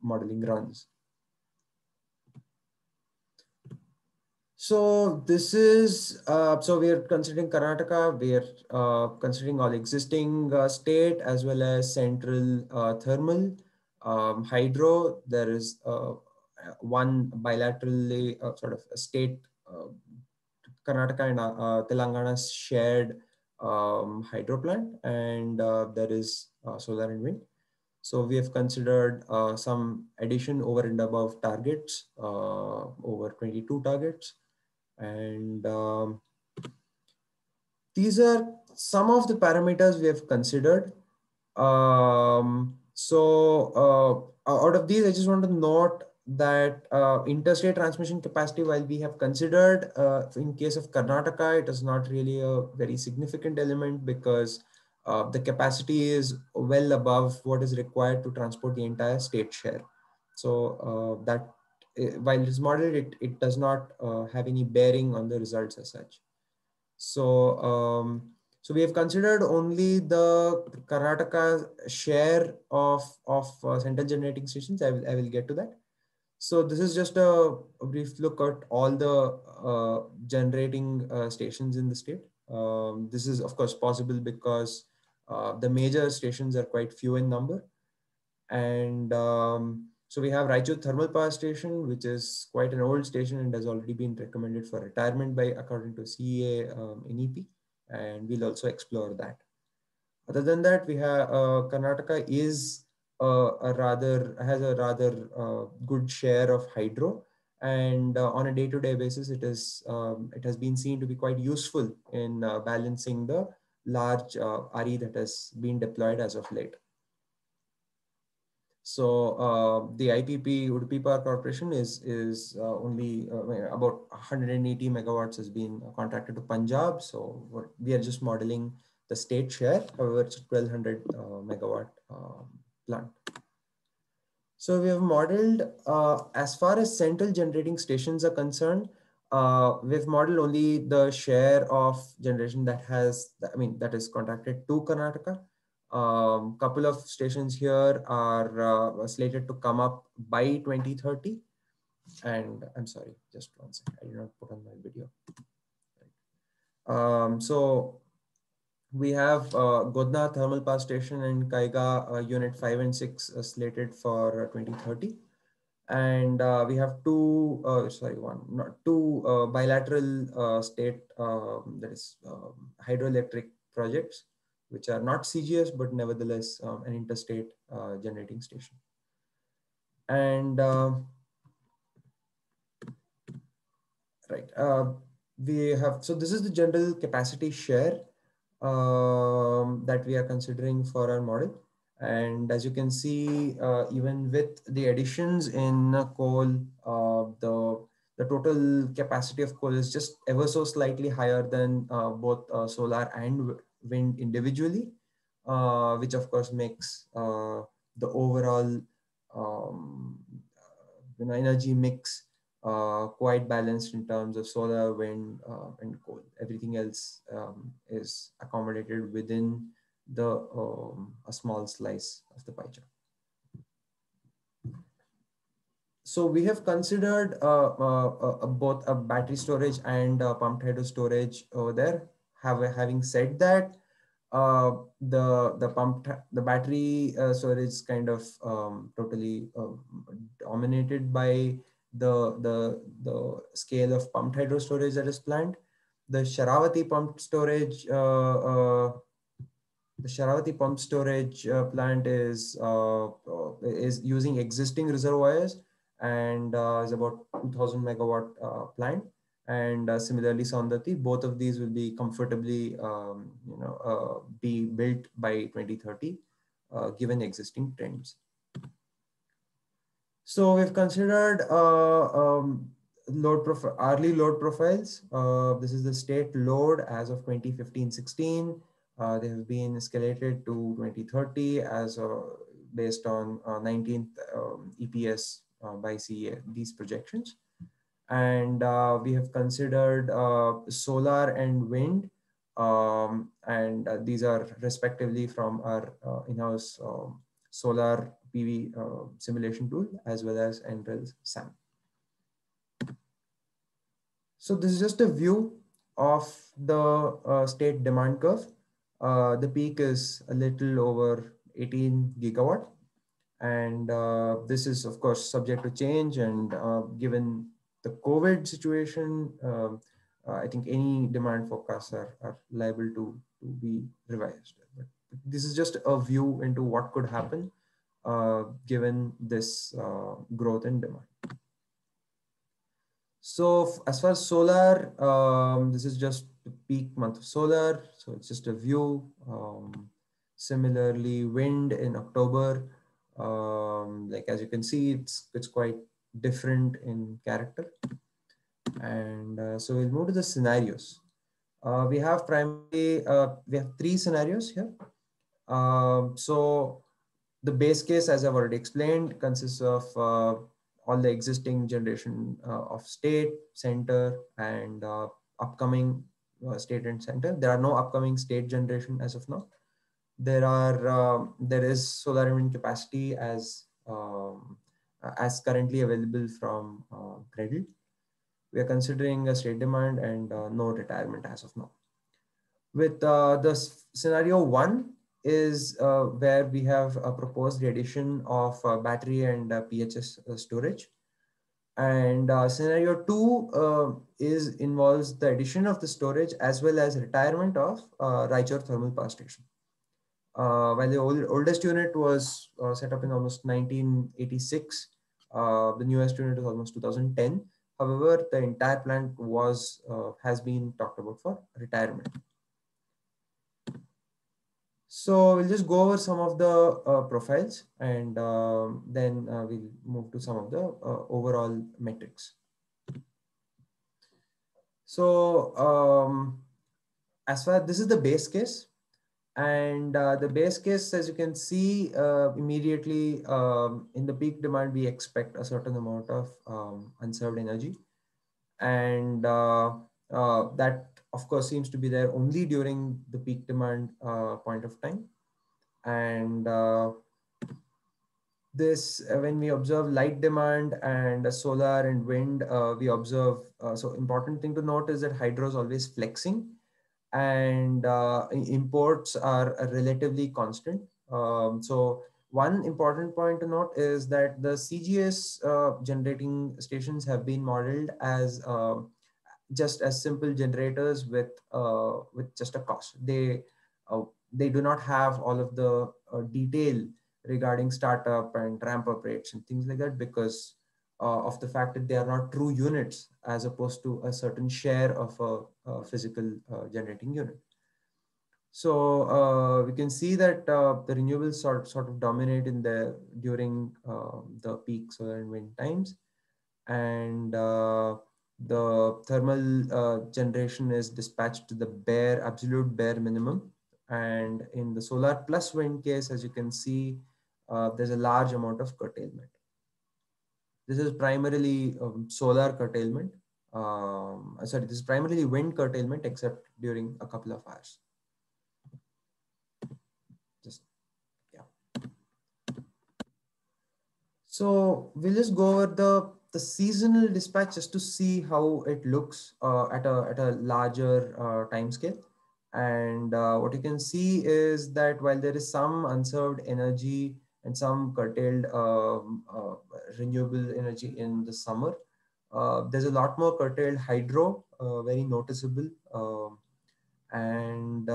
modeling runs. So this is, so we are considering Karnataka, we are considering all existing state as well as central thermal, hydro. There is one bilaterally sort of a state, Karnataka and Telangana shared hydro plant, and there is solar and wind. So we have considered some addition over and above targets, over 22 targets. And these are some of the parameters we have considered. So out of these, I just want to note that interstate transmission capacity, while we have considered in case of Karnataka, it is not really a very significant element because the capacity is well above what is required to transport the entire state share. So that while it's modeled, it does not have any bearing on the results as such. So, so we have considered only the Karnataka share of central generating stations. I will get to that. So this is just a brief look at all the generating stations in the state. This is of course possible because the major stations are quite few in number. And so we have Raichur Thermal Power Station, which is quite an old station and has already been recommended for retirement by according to CEA NEP, and we'll also explore that. Other than that, we have Karnataka is has a rather good share of hydro, and on a day-to-day basis, it has been seen to be quite useful in balancing the large RE that has been deployed as of late. So the IPP Udupi Power Corporation is only about 180 megawatts has been contracted to Punjab. So we are just modeling the state share. However, it's a 1200 megawatt plant. So we have modeled as far as central generating stations are concerned. We've modeled only the share of generation that that is contracted to Karnataka. Couple of stations here are slated to come up by 2030. And I'm sorry, just one second. I did not put on my video. So we have Godna Thermal Power Station and Kaiga Unit 5 and 6 slated for 2030. And we have two bilateral state that is hydroelectric projects, which are not CGS, but nevertheless an interstate generating station. And we have, so this is the general capacity share that we are considering for our model. And as you can see, even with the additions in coal, the total capacity of coal is just ever so slightly higher than both solar and wind individually, which of course makes the overall energy mix quite balanced in terms of solar, wind, and coal. Everything else is accommodated within a small slice of the pie chart. So we have considered both a battery storage and pumped hydro storage over there. Having said that, the battery storage is kind of totally dominated by the scale of pumped hydro storage that is planned. The Sharavati pumped storage plant is using existing reservoirs and is about 2000 megawatt plant. And similarly, Saundatti, both of these will be comfortably, be built by 2030, given existing trends. So we've considered hourly load profiles. This is the state load as of 2015-16. They have been escalated to 2030 as based on 19th EPS by CEA, these projections. And we have considered solar and wind, and these are respectively from our in-house solar PV simulation tool as well as NREL's SAM. So this is just a view of the state demand curve. The peak is a little over 18 gigawatt. And this is, of course, subject to change. And given the COVID situation, I think any demand forecasts are liable to be revised. But this is just a view into what could happen given this growth in demand. So as far as solar, this is just the peak month of solar. So it's just a view. Similarly, wind in October, like as you can see, it's quite different in character. And so we'll move to the scenarios. We have three scenarios here. So the base case, as I've already explained, consists of all the existing generation of state, center, and upcoming state and center. There are no upcoming state generation as of now. There is solar and wind capacity as currently available from Credit. We are considering a state demand and no retirement as of now. With the scenario one is where we have proposed the addition of battery and PHS storage. And scenario two involves the addition of the storage as well as retirement of Raichur Thermal Power Station. While the oldest unit was set up in almost 1986, the newest unit is almost 2010. However, the entire plant has been talked about for retirement. So we'll just go over some of the profiles, and then we'll move to some of the overall metrics. So as far as this is the base case, and the base case, as you can see, immediately in the peak demand, we expect a certain amount of unserved energy. And that, of course, seems to be there only during the peak demand point of time. And when we observe light demand and solar and wind, we observe, so important thing to note is that hydro is always flexing, and imports are relatively constant. So one important point to note is that the CGS generating stations have been modeled as just as simple generators with just a cost. They do not have all of the detail regarding startup and ramp up rates and things like that, because of the fact that they are not true units as opposed to a certain share of a physical generating unit. So we can see that the renewables sort of dominate during the peak solar and wind times, and the thermal generation is dispatched to the absolute bare minimum. And in the solar plus wind case, as you can see, there's a large amount of curtailment. This is primarily solar curtailment. This is primarily wind curtailment, except during a couple of hours. So we'll just go over the seasonal dispatch just to see how it looks at a larger time scale. And what you can see is that while there is some unserved energy and some curtailed renewable energy in the summer, there's a lot more curtailed hydro, very noticeable. And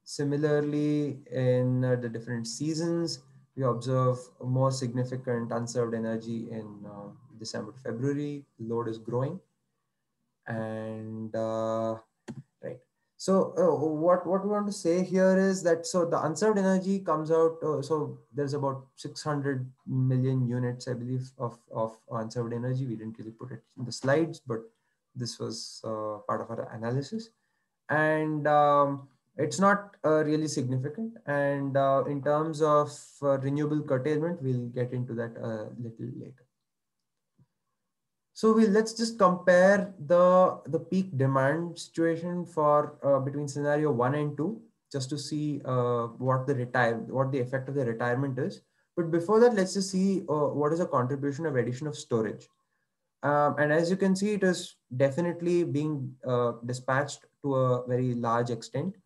similarly, in the different seasons, we observe more significant unserved energy in December to February. Load is growing. And right. So what we want to say here is that, so the unserved energy comes out, so there's about 600 million units, I believe, of unserved energy. We didn't really put it in the slides, but this was part of our analysis. And it's not really significant. And in terms of renewable curtailment, we'll get into that a little later. So let's just compare the peak demand situation for between scenario 1 and 2, just to see what the effect of the retirement is. But before that, let's just see what is the contribution of addition of storage. And as you can see, it is definitely being dispatched to a very large extent.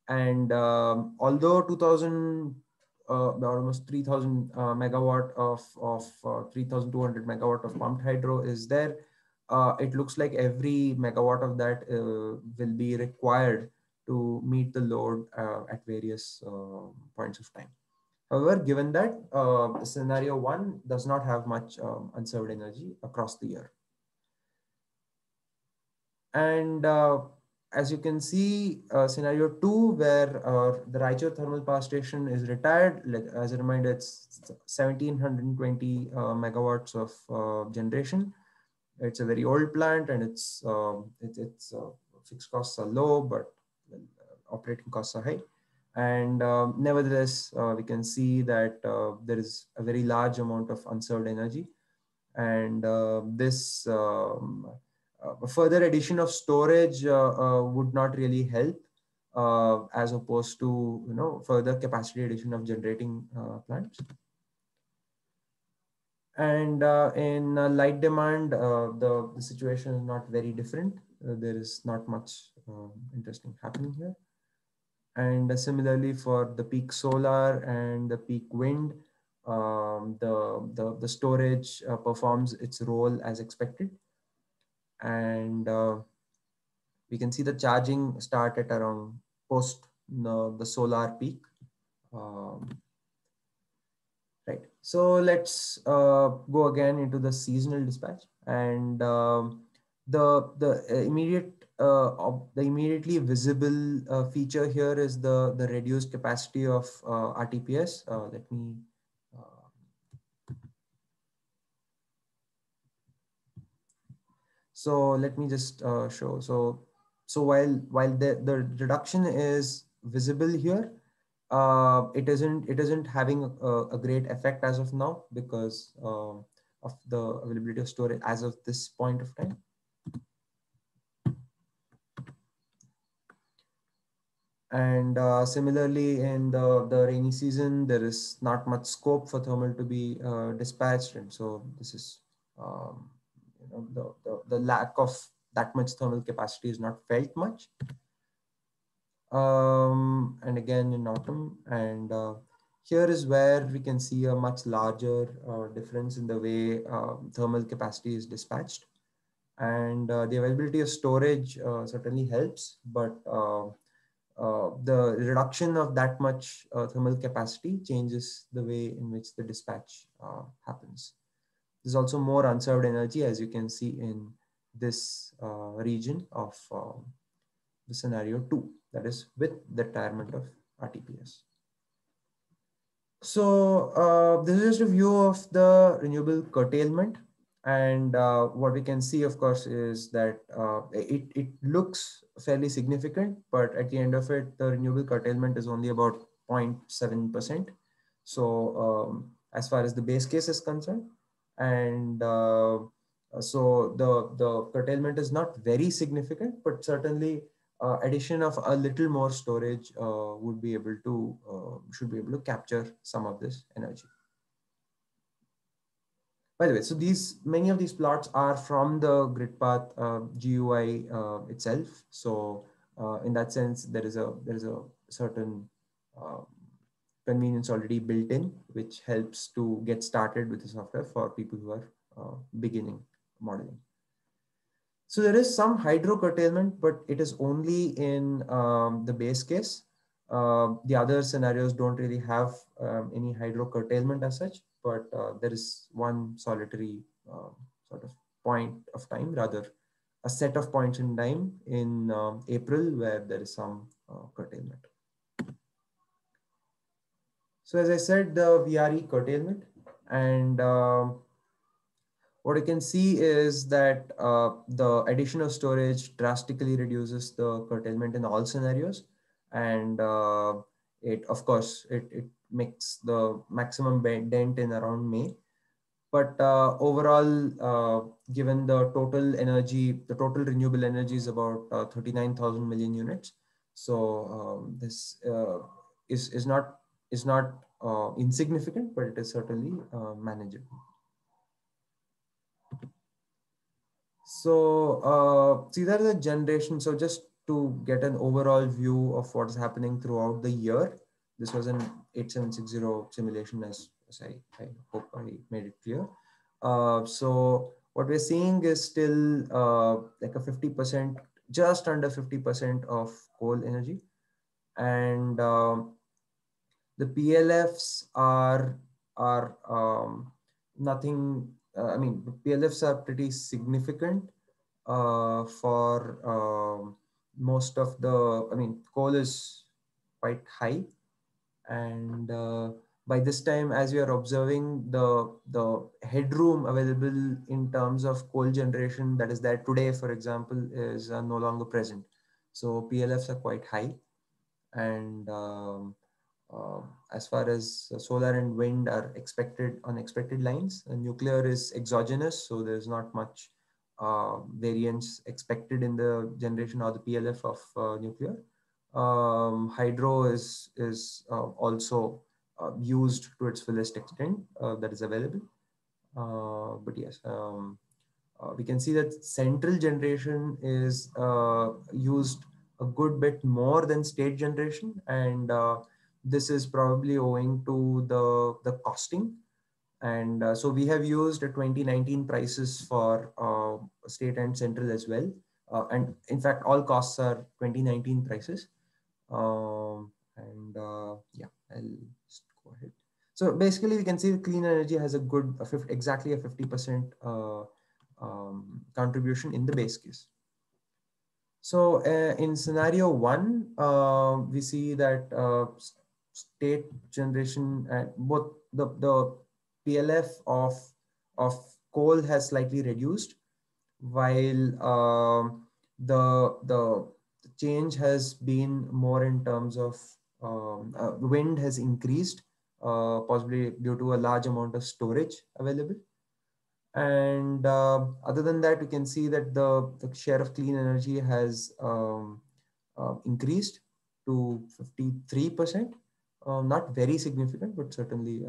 And although almost 3,000 megawatt of 3,200 megawatt of pumped hydro is there, it looks like every megawatt of that will be required to meet the load at various points of time. However, given that scenario 1 does not have much unserved energy across the year. And as you can see, scenario 2, where the Raichur thermal power station is retired. As a reminder, it's 1720 megawatts of generation. It's a very old plant, and its fixed costs are low, but operating costs are high. And nevertheless, we can see that there is a very large amount of unserved energy, and this further addition of storage would not really help, as opposed to further capacity addition of generating plants. And in light demand, the situation is not very different. There is not much interesting happening here. And similarly for the peak solar and the peak wind, the storage performs its role as expected. And we can see the charging start at around post the solar peak. Right. So let's go again into the seasonal dispatch, and the immediately visible feature here is the reduced capacity of RTPS. Let me. So let me just show. So while the reduction is visible here, it isn't having a great effect as of now, because of the availability of storage as of this point of time. And similarly, in the rainy season, there is not much scope for thermal to be dispatched, and so this is the lack of that much thermal capacity is not felt much. And again in autumn, and here is where we can see a much larger difference in the way thermal capacity is dispatched. And the availability of storage certainly helps, but the reduction of that much thermal capacity changes the way in which the dispatch happens. There's also more unserved energy, as you can see in this region of the scenario 2, that is with the retirement of RTPS. So this is just a view of the renewable curtailment. And what we can see, of course, is that it looks fairly significant, but at the end of it, the renewable curtailment is only about 0.7%. So as far as the base case is concerned, and so the curtailment is not very significant, but certainly addition of a little more storage would be able to should be able to capture some of this energy. By the way, so many of these plots are from the GridPath GUI itself. So in that sense, there is a certain convenience already built in, which helps to get started with the software for people who are beginning modeling. So there is some hydro curtailment, but it is only in the base case. The other scenarios don't really have any hydro curtailment as such, but there is one solitary sort of point of time, rather a set of points in time in April where there is some curtailment. So as I said, the VRE curtailment, and what you can see is that the addition of storage drastically reduces the curtailment in all scenarios. And it, of course, it makes the maximum dent in around May. But overall, given the total energy, the total renewable energy is about 39,000 million units. So this is not insignificant, but it is certainly manageable. So these are the generations. So just to get an overall view of what is happening throughout the year, this was an 8760 simulation, as I hope I made it clear. So what we're seeing is still like a 50%, just under 50% of coal energy. And the PLFs are nothing. I mean, the PLFs are pretty significant for most of the, I mean, coal is quite high. And by this time, as we are observing, the headroom available in terms of coal generation that is there today, for example, is no longer present. So PLFs are quite high. And uh, as far as solar and wind are expected on expected lines, nuclear is exogenous, so there's not much variance expected in the generation or the PLF of nuclear. Hydro is also used to its fullest extent that is available. But yes, we can see that central generation is used a good bit more than state generation, and this is probably owing to the costing. And so we have used 2019 prices for state and central as well. And in fact, all costs are 2019 prices. And yeah, I'll just go ahead. So basically, we can see the clean energy has a good, exactly a 50% contribution in the base case. So in scenario one, we see that state generation and both the PLF of coal has slightly reduced, while the change has been more in terms of wind has increased, possibly due to a large amount of storage available. And other than that, we can see that the share of clean energy has increased to 53%. Not very significant, but certainly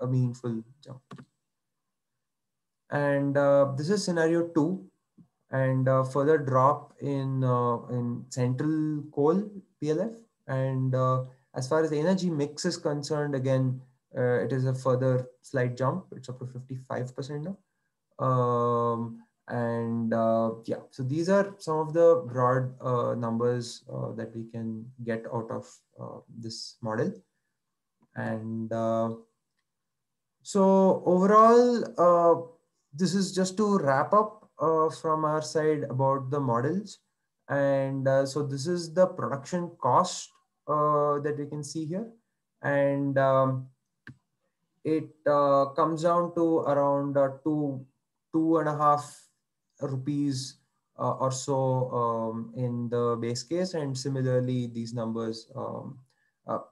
a meaningful jump. And this is scenario two, and further drop in central coal PLF. And as far as the energy mix is concerned, again, it is a further slight jump. It's up to 55% now. And yeah, so these are some of the broad numbers that we can get out of this model. And so overall, this is just to wrap up from our side about the models. And so this is the production cost that we can see here. And it comes down to around 2.5 rupees or so in the base case. And similarly, these numbers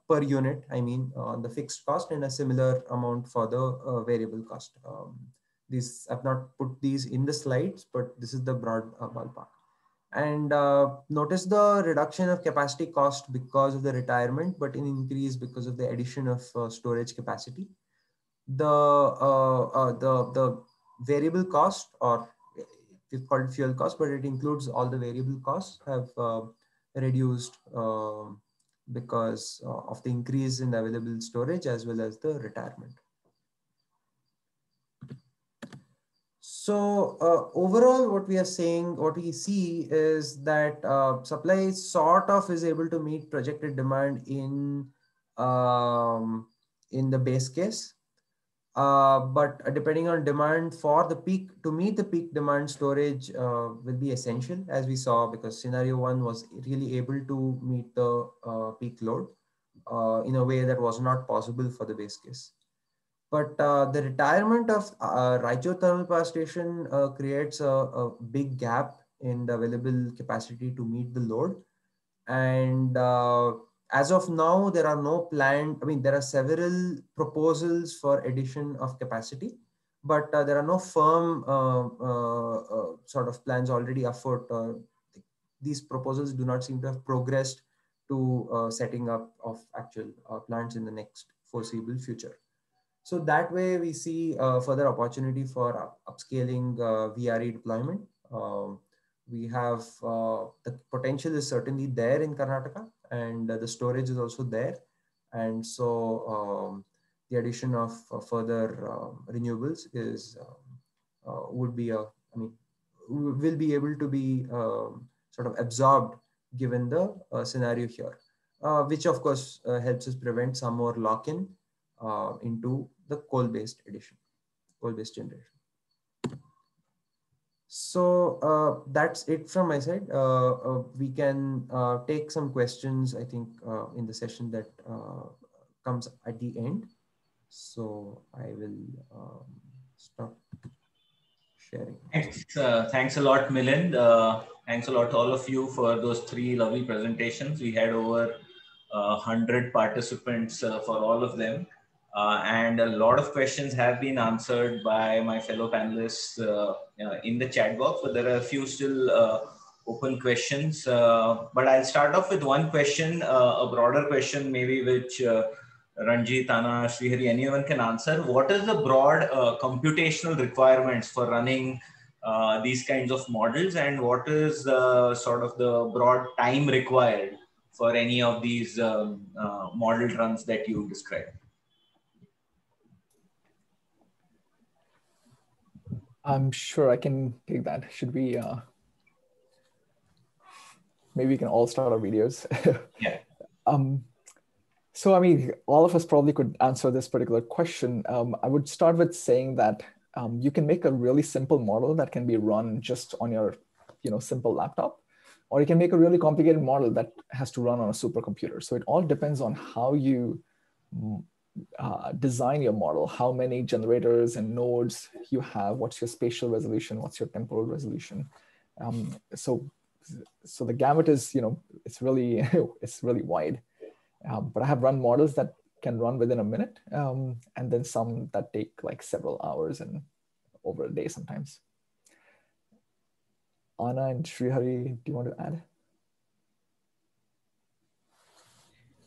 per unit, I mean, on the fixed cost, and a similar amount for the variable cost. These, I've not put these in the slides, but this is the broad ballpark. And notice the reduction of capacity cost because of the retirement, but an increase because of the addition of storage capacity. The variable cost, or it's called fuel cost, but it includes all the variable costs, have reduced because of the increase in the available storage as well as the retirement. So overall, what we are saying, what we see is that supply sort of is able to meet projected demand in the base case. But depending on demand for the peak, to meet the peak demand, storage will be essential, as we saw, because scenario one was really able to meet the peak load in a way that was not possible for the base case. But the retirement of Raichur Thermal Power Station creates a big gap in the available capacity to meet the load. And as of now, there are no planned, I mean, there are several proposals for addition of capacity, but there are no firm sort of plans already afoot. These proposals do not seem to have progressed to setting up of actual plants in the next foreseeable future. So that way we see further opportunity for upscaling VRE deployment. We have the potential is certainly there in Karnataka, and the storage is also there. And so the addition of further renewables is would be a, I mean, will be able to be sort of absorbed given the scenario here, which of course helps us prevent some more lock-in into the coal-based addition, coal-based generation. That's it from my side. We can take some questions, I think, in the session that comes at the end. So I will stop sharing. Thanks a lot, Milind. Thanks a lot to all of you for those 3 lovely presentations. We had over 100 participants for all of them. And a lot of questions have been answered by my fellow panelists in the chat box, but there are a few still open questions. But I'll start off with one question, a broader question maybe, which Ranjit, Anna, Srihari, anyone can answer. What is the broad computational requirements for running these kinds of models, and what is sort of the broad time required for any of these model runs that you described? I'm sure I can take that. Should we, maybe we can all start our videos. Yeah. So, I mean, all of us probably could answer this particular question. I would start with saying that you can make a really simple model that can be run just on your, simple laptop, or you can make a really complicated model that has to run on a supercomputer. So it all depends on how you design your model, how many generators and nodes you have, what's your spatial resolution, what's your temporal resolution. So the gamut is, it's really wide. But I have run models that can run within a minute, and then some that take like several hours and over a day sometimes. Anna and Srihari, do you want to add?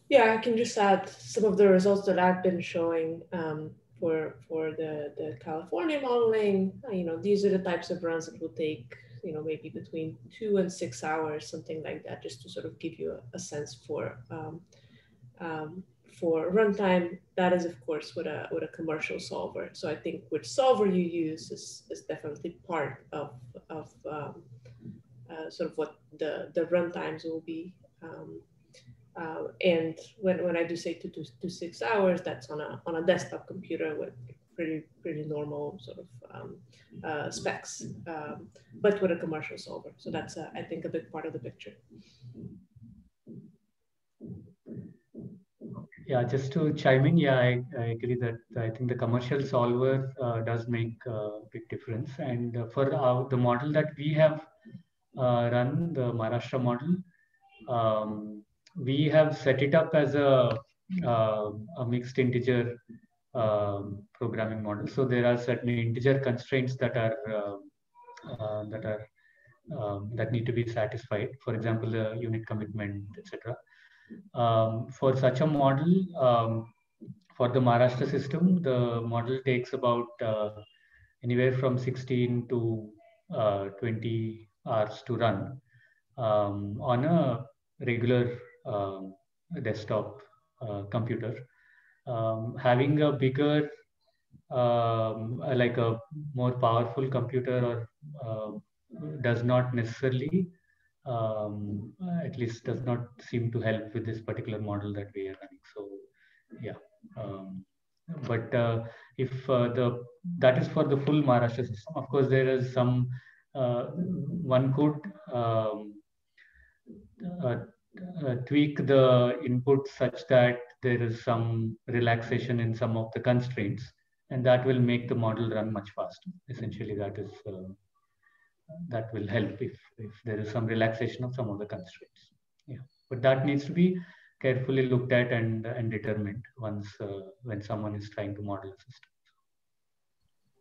Yeah, I can just add some of the results that I've been showing for the California modeling. These are the types of runs that will take, maybe between 2 and 6 hours, something like that, just to sort of give you a sense for runtime. That is, of course, what a commercial solver. So I think which solver you use is definitely part of sort of what the runtimes will be. And when I do say 2 to 6 hours, that's on a desktop computer with pretty normal sort of specs, but with a commercial solver. So that's I think a big part of the picture. Yeah, just to chime in, yeah, I agree that I think the commercial solver does make a big difference. And for the model that we have run, the Maharashtra model, we have set it up as a mixed integer programming model. So there are certain integer constraints that need to be satisfied. For example, the unit commitment, etc. For such a model, for the Maharashtra system, the model takes about anywhere from 16 to 20 hours to run on a regular desktop computer. Having a bigger, like a more powerful computer, or does not necessarily, at least does not seem to help with this particular model that we are running. So, yeah. But if that is for the full Maharashtra system, of course, there is some one could tweak the input such that there is some relaxation in some of the constraints, and that will make the model run much faster. Essentially, that will help if there is some relaxation of some of the constraints. Yeah, but that needs to be carefully looked at and determined once when someone is trying to model a system.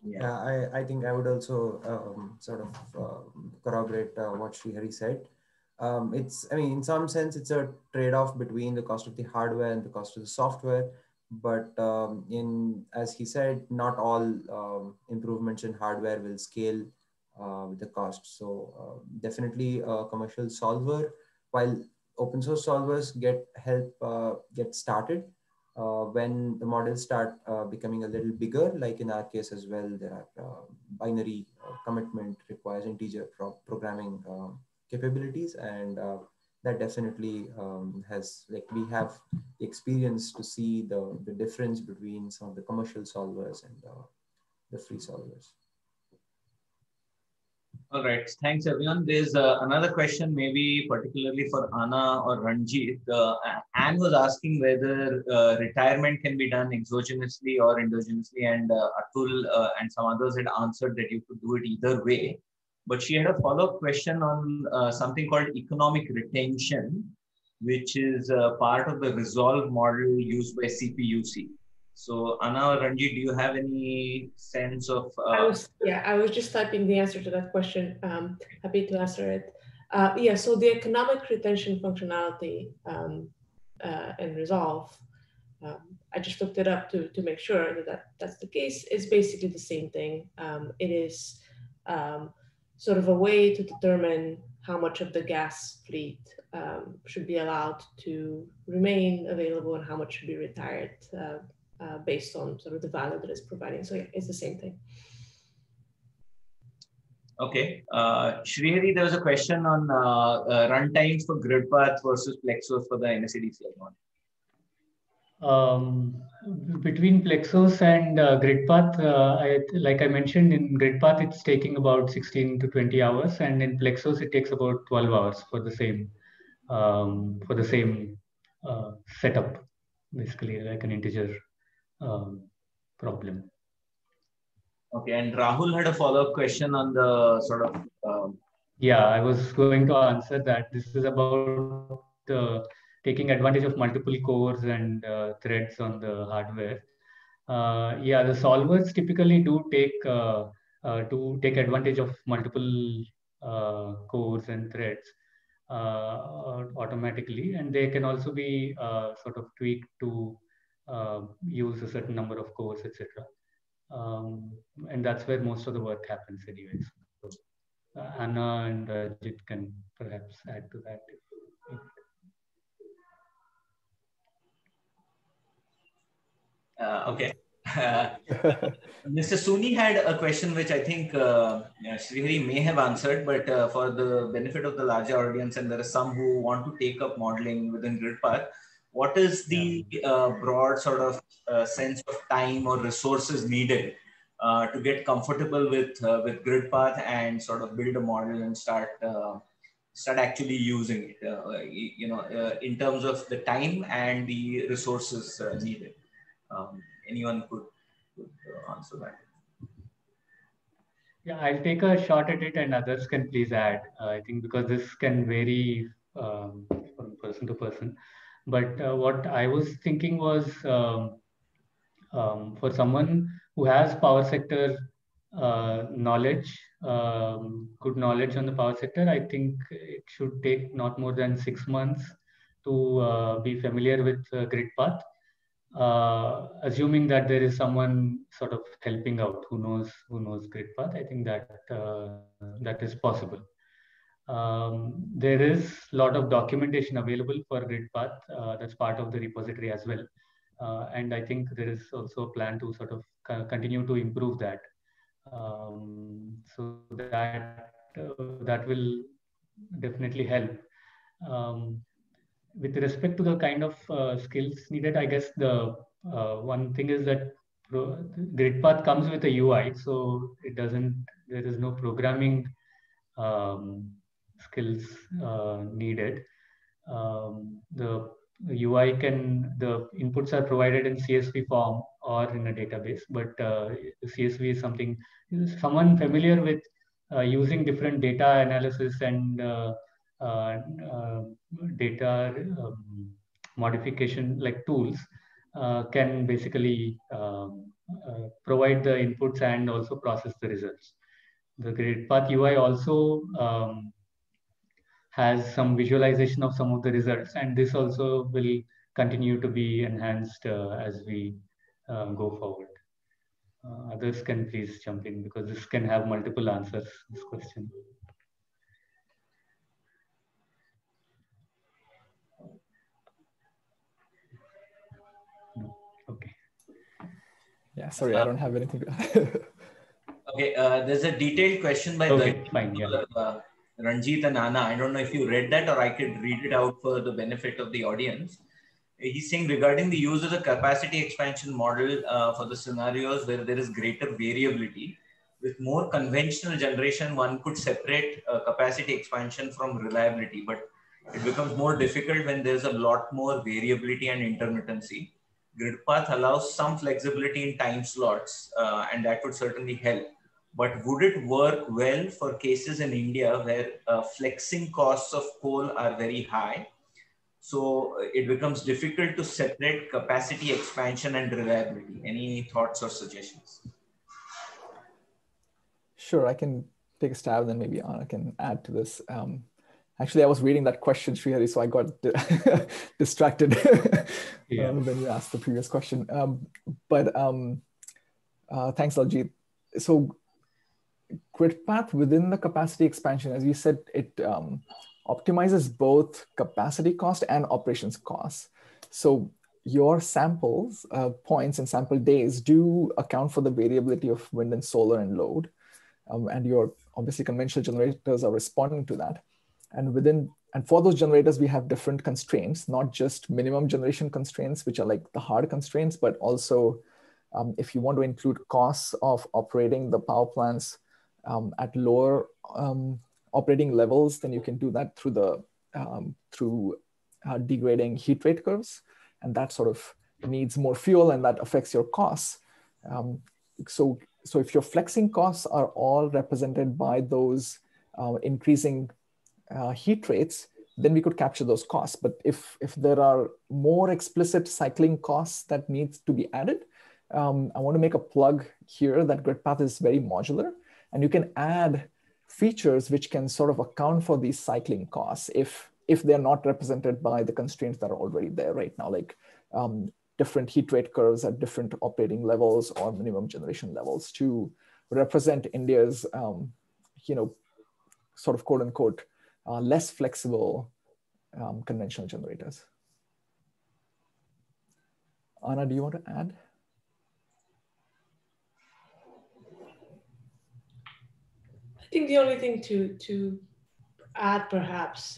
Yeah, I think I would also sort of corroborate what Srihari said. I mean, in some sense, it's a trade-off between the cost of the hardware and the cost of the software. But as he said, not all improvements in hardware will scale with the cost. So definitely a commercial solver, while open source solvers get started. When the models start becoming a little bigger, like in our case as well, there are binary commitment requires integer programming capabilities, and that definitely has, like, we have the experience to see the difference between some of the commercial solvers and the free solvers. All right, thanks everyone. There's another question, maybe particularly for Anna or Ranjit. Anne was asking whether retirement can be done exogenously or endogenously, and Atul and some others had answered that you could do it either way. But she had a follow-up question on something called economic retention, which is part of the resolve model used by CPUC. So Anna or Ranjit, do you have any sense of? I was just typing the answer to that question. Happy to answer it. Yeah, so the economic retention functionality and resolve, I just looked it up to make sure that that's the case. It's basically the same thing. It is sort of a way to determine how much of the gas fleet should be allowed to remain available and how much should be retired based on sort of the value that it's providing. So yeah, it's the same thing. Okay. Srihari, there was a question on runtimes for GridPath versus Plexos for the NSADCL model. Between Plexos and GridPath, like I mentioned, in GridPath, it's taking about 16 to 20 hours, and in Plexos, it takes about 12 hours for the same setup, basically like an integer problem. Okay, and Rahul had a follow-up question on the sort of... Yeah, I was going to answer that. This is about taking advantage of multiple cores and threads on the hardware. Yeah, the solvers typically do take advantage of multiple cores and threads automatically, and they can also be sort of tweaked to use a certain number of cores, etc. And that's where most of the work happens anyways. So, Anna and Rajit can perhaps add to that. Okay. Mr. Suni had a question which I think Srihari may have answered, but for the benefit of the larger audience, and there are some who want to take up modeling within GridPath, what is the broad sort of sense of time or resources needed to get comfortable with GridPath and sort of build a model and start actually using it, in terms of the time and the resources needed? Anyone could answer that. Yeah, I'll take a shot at it and others can please add. I think because this can vary from person to person. But what I was thinking was for someone who has power sector knowledge, good knowledge on the power sector, I think it should take not more than 6 months to be familiar with GridPath. Assuming that there is someone sort of helping out who knows GridPath, I think that that is possible. There is a lot of documentation available for GridPath. That's part of the repository as well. And I think there is also a plan to sort of continue to improve that. So that will definitely help. With respect to the kind of skills needed, I guess the one thing is that GridPath comes with a UI, so there is no programming skills needed. The UI the inputs are provided in CSV form or in a database, but CSV is someone familiar with using different data analysis and data modification like tools can basically provide the inputs and also process the results. The GridPath UI also has some visualization of some of the results, and this also will continue to be enhanced as we go forward. Others can please jump in because this can have multiple answers, this question. Okay. Yeah, sorry, I don't have anything to Okay, there's a detailed question by Ranjit and Anna. I don't know if you read that, or I could read it out for the benefit of the audience. He's saying regarding the use of the capacity expansion model for the scenarios where there is greater variability, with more conventional generation, one could separate capacity expansion from reliability, but it becomes more difficult when there's a lot more variability and intermittency. Grid path allows some flexibility in time slots, and that would certainly help. But would it work well for cases in India where flexing costs of coal are very high? So it becomes difficult to separate capacity expansion and reliability. Any thoughts or suggestions? Sure, I can take a stab, and then maybe Anna can add to this. Actually, I was reading that question, Srihari, so I got distracted when you asked the previous question. Thanks, Aljit. So grid path within the capacity expansion, as you said, it optimizes both capacity cost and operations cost. So your samples, points and sample days do account for the variability of wind and solar and load. And your obviously conventional generators are responding to that. And for those generators, we have different constraints, not just minimum generation constraints, which are like the hard constraints, but also if you want to include costs of operating the power plants at lower operating levels, then you can do that through degrading heat rate curves. And that sort of needs more fuel, and that affects your costs. So if your flexing costs are all represented by those increasing heat rates, then we could capture those costs. But if there are more explicit cycling costs that needs to be added, I want to make a plug here that GridPath is very modular, and you can add features which can sort of account for these cycling costs if they're not represented by the constraints that are already there right now, like different heat rate curves at different operating levels or minimum generation levels to represent India's, sort of quote unquote, less flexible conventional generators. Anna, do you want to add? I think the only thing to add perhaps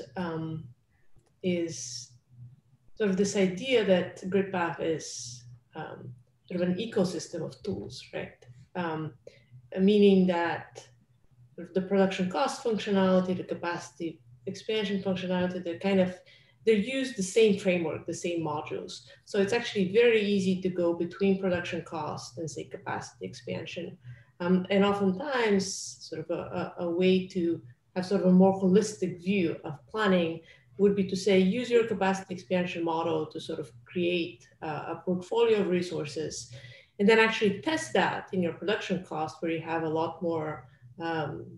is sort of this idea that GridPath is sort of an ecosystem of tools, right? Meaning that the production cost functionality, the capacity expansion functionality, they use the same framework, the same modules. So it's actually very easy to go between production cost and say capacity expansion. And oftentimes sort of a way to have sort of a more holistic view of planning would be to say, use your capacity expansion model to sort of create a portfolio of resources, and then actually test that in your production cost where you have a lot more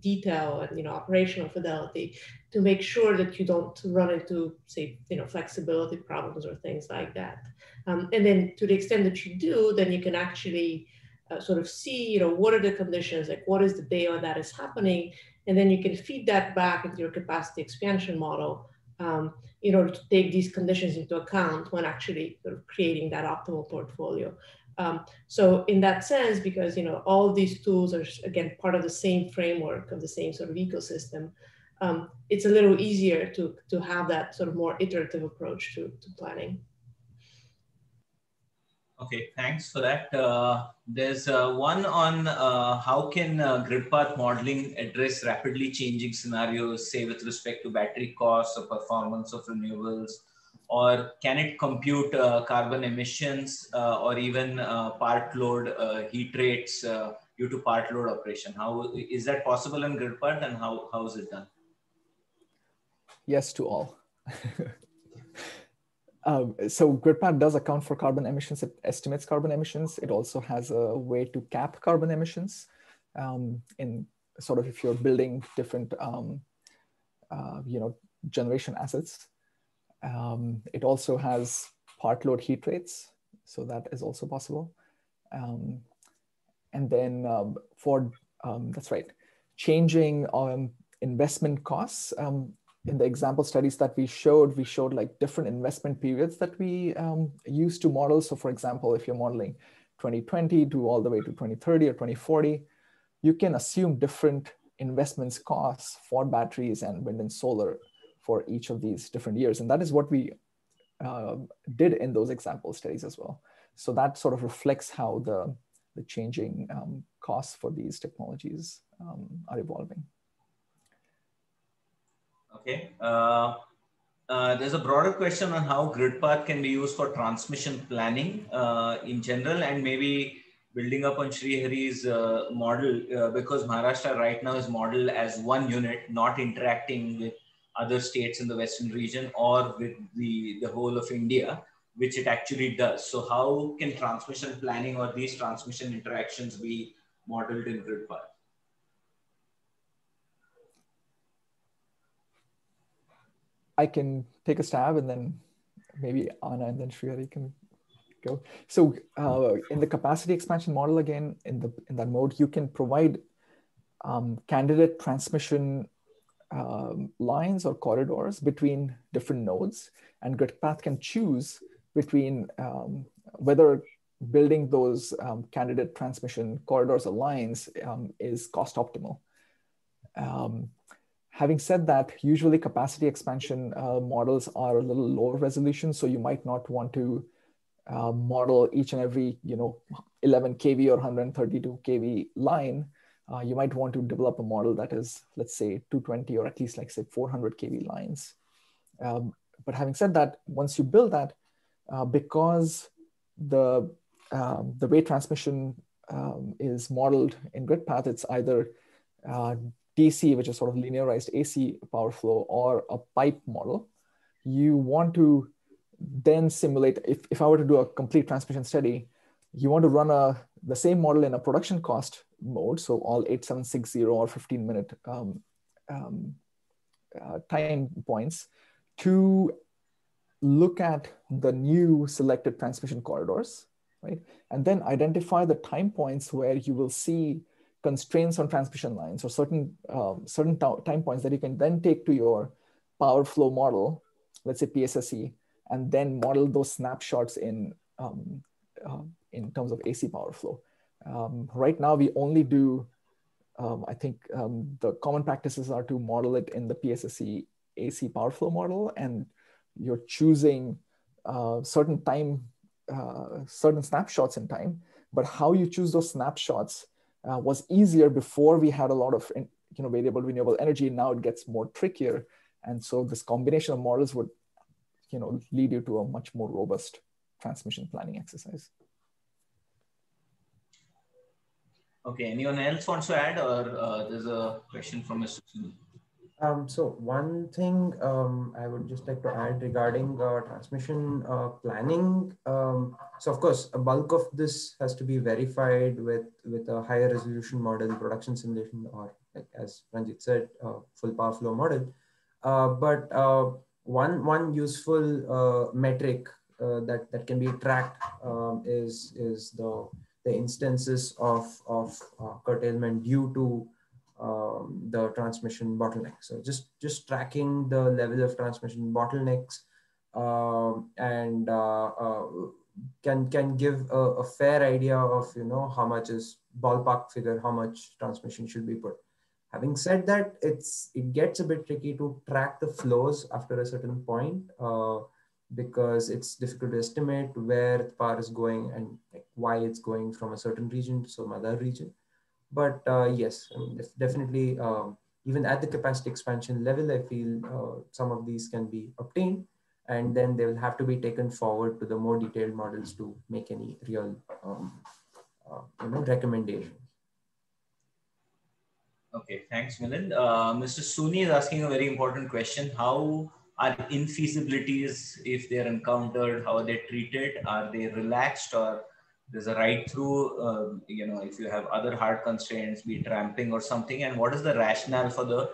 detail and operational fidelity to make sure that you don't run into, say, flexibility problems or things like that. And then to the extent that you do, then you can actually sort of see, what are the conditions, like what is the day when that is happening, and then you can feed that back into your capacity expansion model in order to take these conditions into account when actually sort of creating that optimal portfolio. So in that sense, because all of these tools are again part of the same framework of the same sort of ecosystem, it's a little easier to have that sort of more iterative approach to planning. Okay, thanks for that. There's one on how can grid path modeling address rapidly changing scenarios, say with respect to battery costs or performance of renewables, or can it compute carbon emissions or even part load heat rates due to part load operation? How is that possible in grid path, and how is it done? Yes to all. So GridPath does account for carbon emissions. It estimates carbon emissions. It also has a way to cap carbon emissions in sort of if you're building different, generation assets. It also has part load heat rates, so that is also possible. And then that's right, changing investment costs. In the example studies that we showed like different investment periods that we use to model. So for example, if you're modeling 2020 to all the way to 2030 or 2040, you can assume different investments costs for batteries and wind and solar for each of these different years. And that is what we did in those example studies as well. So that sort of reflects how the the changing costs for these technologies are evolving. Okay. There's a broader question on how grid path can be used for transmission planning in general, and maybe building up on Srihari's model, because Maharashtra right now is modeled as one unit, not interacting with other states in the Western region or with the whole of India, which it actually does. So how can transmission planning or these transmission interactions be modeled in grid path? I can take a stab, and then maybe Anna and then Srihari can go. So in the capacity expansion model, again, in that mode, you can provide candidate transmission lines or corridors between different nodes, and GridPath can choose between whether building those candidate transmission corridors or lines is cost optimal. Having said that, usually capacity expansion models are a little lower resolution, so you might not want to model each and every 11 kV or 132 kV line. You might want to develop a model that is, let's say, 220 or at least like say 400 kV lines. But having said that, once you build that, because the way transmission is modeled in GridPath, it's either DC, which is sort of linearized AC power flow, or a pipe model. You want to then simulate, if I were to do a complete transmission study, you want to run the same model in a production cost mode, so all 8760 or 15-minute time points, to look at the new selected transmission corridors, right? And then identify the time points where you will see constraints on transmission lines, or certain time points that you can then take to your power flow model, let's say PSSE, and then model those snapshots in terms of AC power flow. Right now, we only do, I think the common practices are to model it in the PSSE AC power flow model, and you're choosing certain snapshots in time. But how you choose those snapshots was easier before we had a lot of variable renewable energy. Now it gets more trickier, and so this combination of models would lead you to a much more robust transmission planning exercise. Okay, anyone else wants to add, or there's a question from Mr. Sunil? So one thing I would just like to add regarding transmission planning. So of course, a bulk of this has to be verified with a higher resolution model, production simulation, or like as Ranjit said, full power flow model. But one useful metric that can be tracked is the instances of curtailment due to the transmission bottleneck. So just tracking the level of transmission bottlenecks and can give a fair idea of how much is ballpark figure, how much transmission should be put. Having said that, it gets a bit tricky to track the flows after a certain point because it's difficult to estimate where the power is going and like why it's going from a certain region to some other region. But yes, I mean, definitely, even at the capacity expansion level, I feel some of these can be obtained, and then they will have to be taken forward to the more detailed models to make any real recommendations. Okay, thanks, Milind. Mr. Suni is asking a very important question. How are infeasibilities, if they're encountered, how are they treated? Are they relaxed, or there's a right through, if you have other hard constraints, be it ramping or something? And what is the rationale for the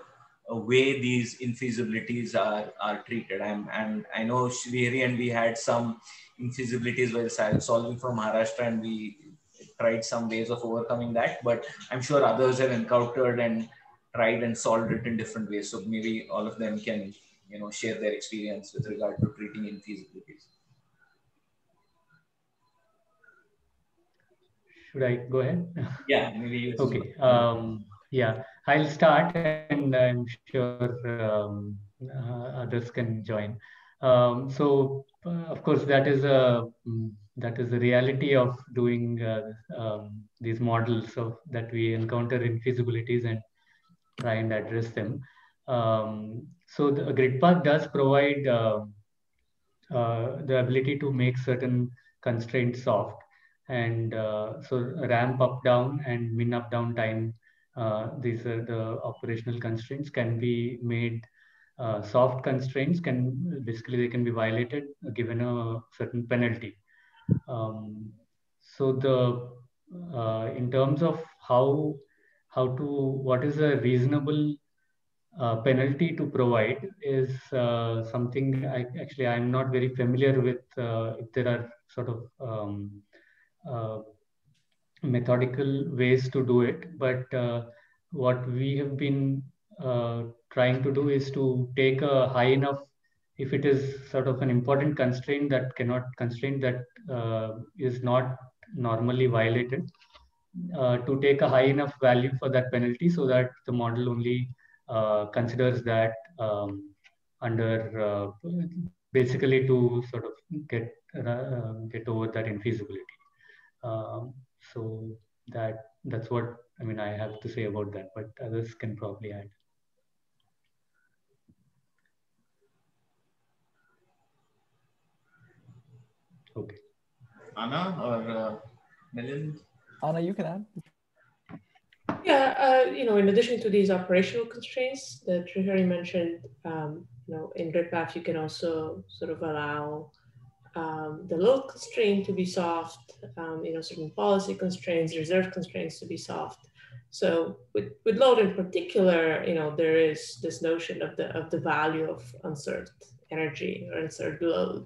way these infeasibilities are treated? And I know Srihari and we had some infeasibilities while solving from Maharashtra, and we tried some ways of overcoming that, but I'm sure others have encountered and tried and solved it in different ways. So maybe all of them can, share their experience with regard to treating infeasibilities. Should I go ahead? Yeah, maybe you. Okay. Yeah, I'll start, and I'm sure others can join. So, of course, that is that is the reality of doing these models that we encounter in feasibilities and try and address them. So the GridPath does provide the ability to make certain constraints soft, and so ramp up down and min up down time. These are the operational constraints can be made soft constraints. Can basically they can be violated given a certain penalty. So the in terms of what is a reasonable penalty to provide is something I'm not very familiar with. If there are sort of methodical ways to do it, but what we have been trying to do is to take a high enough, if it is sort of an important constraint that is not normally violated, to take a high enough value for that penalty so that the model only considers that under basically to sort of get over that infeasibility. So that's what I have to say about that, but others can probably add. Okay. Anna or Milind? Anna, you can add. Yeah, in addition to these operational constraints that Trihari mentioned, in GridPath you can also sort of allow the load constraint to be soft, certain policy constraints, reserve constraints to be soft. So with load in particular, there is this notion of the value of unserved energy or unserved load,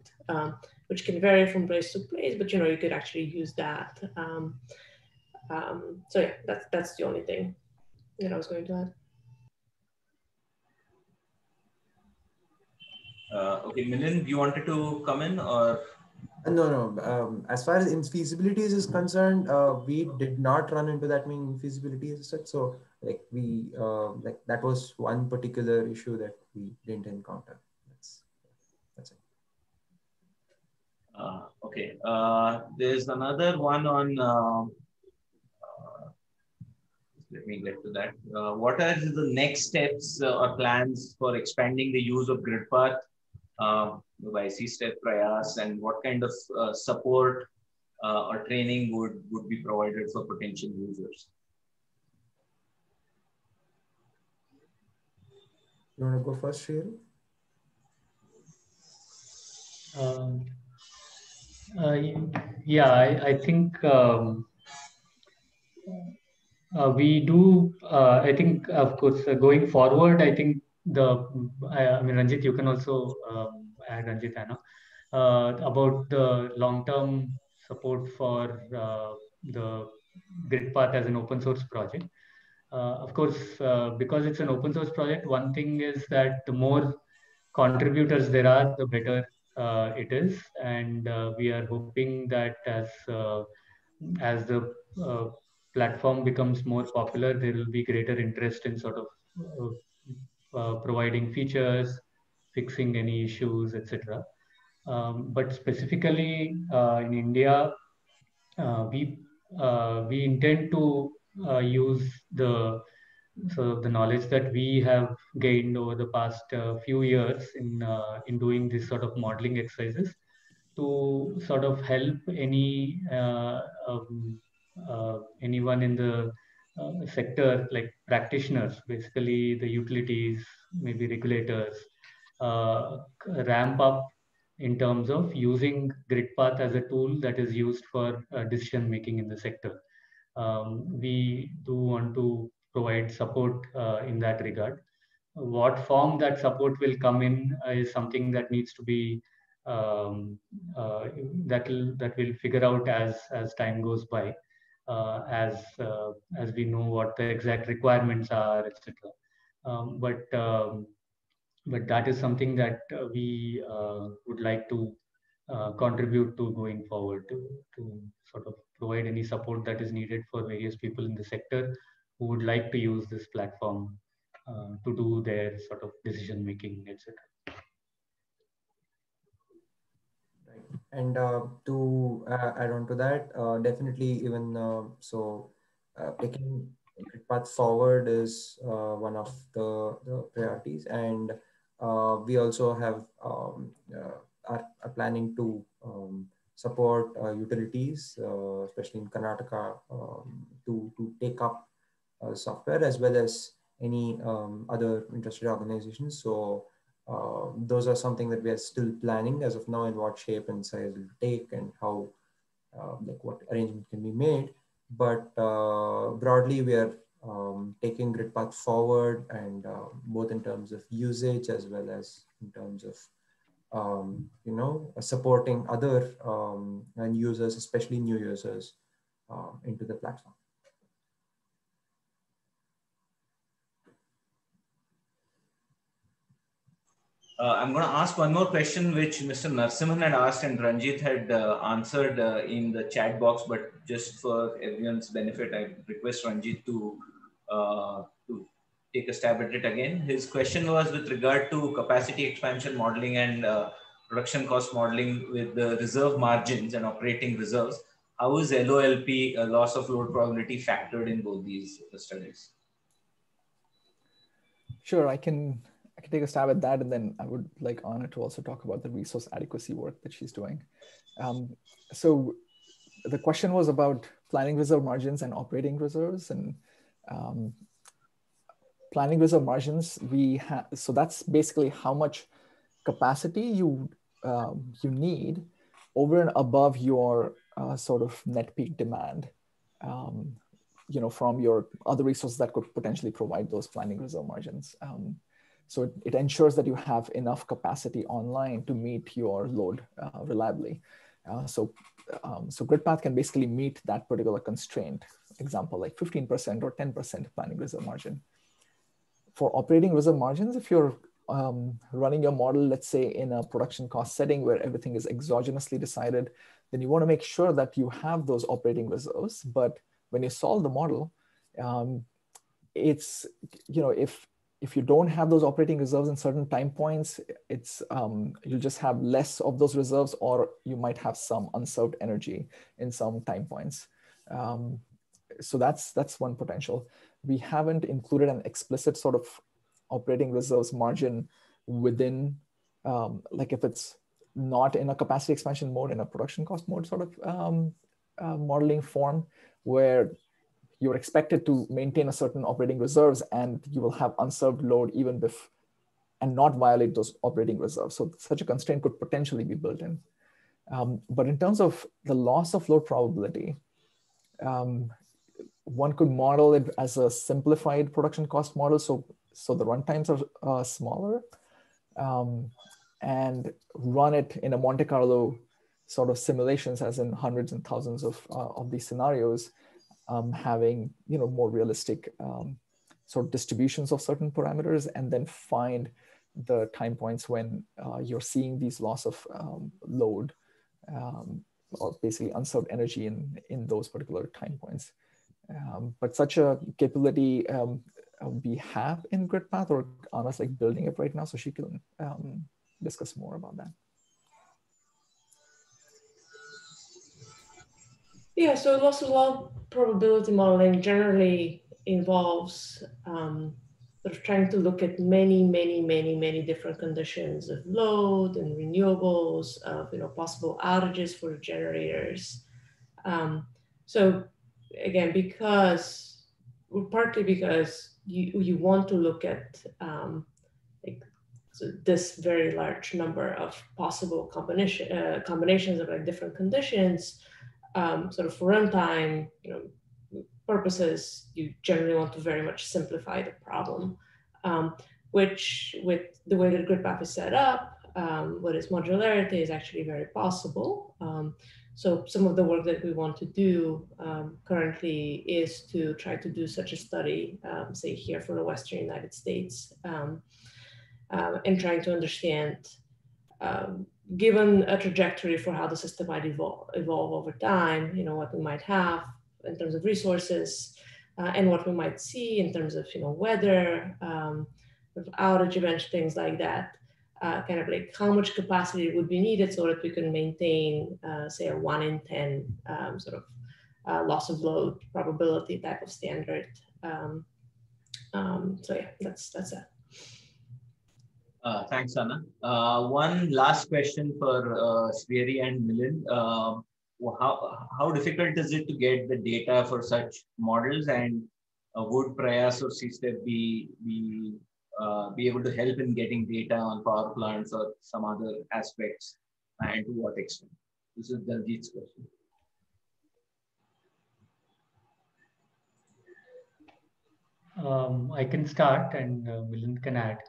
which can vary from place to place, but you could actually use that. So yeah, that's the only thing that I was going to add. Okay, Milind, you wanted to come in or? No. As far as infeasibilities is concerned, we did not run into that many infeasibilities as such. So like that was one particular issue that we didn't encounter. That's it. Okay. There's another one on. Let me get to that. What are the next steps or plans for expanding the use of GridPath by C-Step Prayas, and what kind of support or training would be provided for potential users? You want to go first, Shriyari? Yeah, I think we do. I think, of course, going forward, I think Ranjit, you can also add, Ranjit, Anna, about the long-term support for the GridPath as an open source project. Of course, because it's an open source project, one thing is that the more contributors there are, the better it is, and we are hoping that as the platform becomes more popular, there will be greater interest in sort of providing features, fixing any issues, etc. But specifically in India, we intend to use the knowledge that we have gained over the past few years in doing this sort of modeling exercises to sort of help anyone in the sector, like practitioners, basically the utilities, maybe regulators, ramp up in terms of using GridPath as a tool that is used for decision making in the sector. We do want to provide support in that regard. What form that support will come in is something that needs to be that will figure out as time goes by, as we know what the exact requirements are, etc. But that is something that we would like to contribute to going forward, to sort of provide any support that is needed for various people in the sector who would like to use this platform to do their sort of decision making, etc. Right. And to add on to that, definitely even taking Gridpath forward is one of the priorities. And we also have are planning to support utilities, especially in Karnataka, to take up software as well as any other interested organizations. So those are something that we are still planning as of now, in what shape and size it will take and how, like what arrangement can be made. But broadly, we are taking Gridpath forward, and both in terms of usage as well as in terms of supporting other end users, especially new users, into the platform. I'm going to ask one more question, which Mr. Narasimhan had asked and Ranjit had answered in the chat box, but just for everyone's benefit, I request Ranjit to take a stab at it again. His question was with regard to capacity expansion modeling and production cost modeling with the reserve margins and operating reserves. How is LOLP, loss of load probability, factored in both these studies? Sure, I can take a stab at that, and then I would like Anna to also talk about the resource adequacy work that she's doing. So the question was about planning reserve margins and operating reserves. And planning reserve margins, so that's basically how much capacity you need over and above your sort of net peak demand, from your other resources that could potentially provide those planning reserve margins. So it ensures that you have enough capacity online to meet your load reliably. So Gridpath can basically meet that particular constraint, example, like 15% or 10% planning reserve margin. For operating reserve margins, if you're running your model, let's say in a production cost setting where everything is exogenously decided, then you want to make sure that you have those operating reserves. But when you solve the model, it's, if you don't have those operating reserves in certain time points, it's you'll just have less of those reserves, or you might have some unserved energy in some time points. So that's one potential. We haven't included an explicit sort of operating reserves margin within, like if it's not in a capacity expansion mode, in a production cost mode sort of modeling form, where you're expected to maintain a certain operating reserves and you will have unserved load even and not violate those operating reserves. So such a constraint could potentially be built in. But in terms of the loss of load probability, one could model it as a simplified production cost model. So the runtimes are smaller, and run it in a Monte Carlo sort of simulations, as in hundreds and thousands of these scenarios, having more realistic sort of distributions of certain parameters, and then find the time points when you're seeing these loss of load, or basically unserved energy in those particular time points. But such a capability we have in Gridpath, or Anna's like building it right now, so she can discuss more about that. Yeah, so loss of load probability modeling generally involves sort of trying to look at many different conditions of load and renewables, of possible outages for generators. So again, partly because you want to look at so this very large number of possible combinations of like different conditions, sort of for runtime purposes, you generally want to very much simplify the problem, which with the way that Gridpath is set up, with its modularity, is actually very possible. So some of the work that we want to do currently is to try to do such a study, say here for the Western United States, and trying to understand, given a trajectory for how the system might evolve over time, what we might have in terms of resources, and what we might see in terms of weather, outage events, things like that. kind of like how much capacity would be needed so that we can maintain, say, a 1 in 10 sort of loss of load probability type of standard. So yeah, that's it. Thanks, Anna. One last question for Srihari and Milind. How difficult is it to get the data for such models, and would Prayas or CSTEP be able to help in getting data on power plants or some other aspects, and to what extent? This is Daljit's question. I can start, and Milind can add.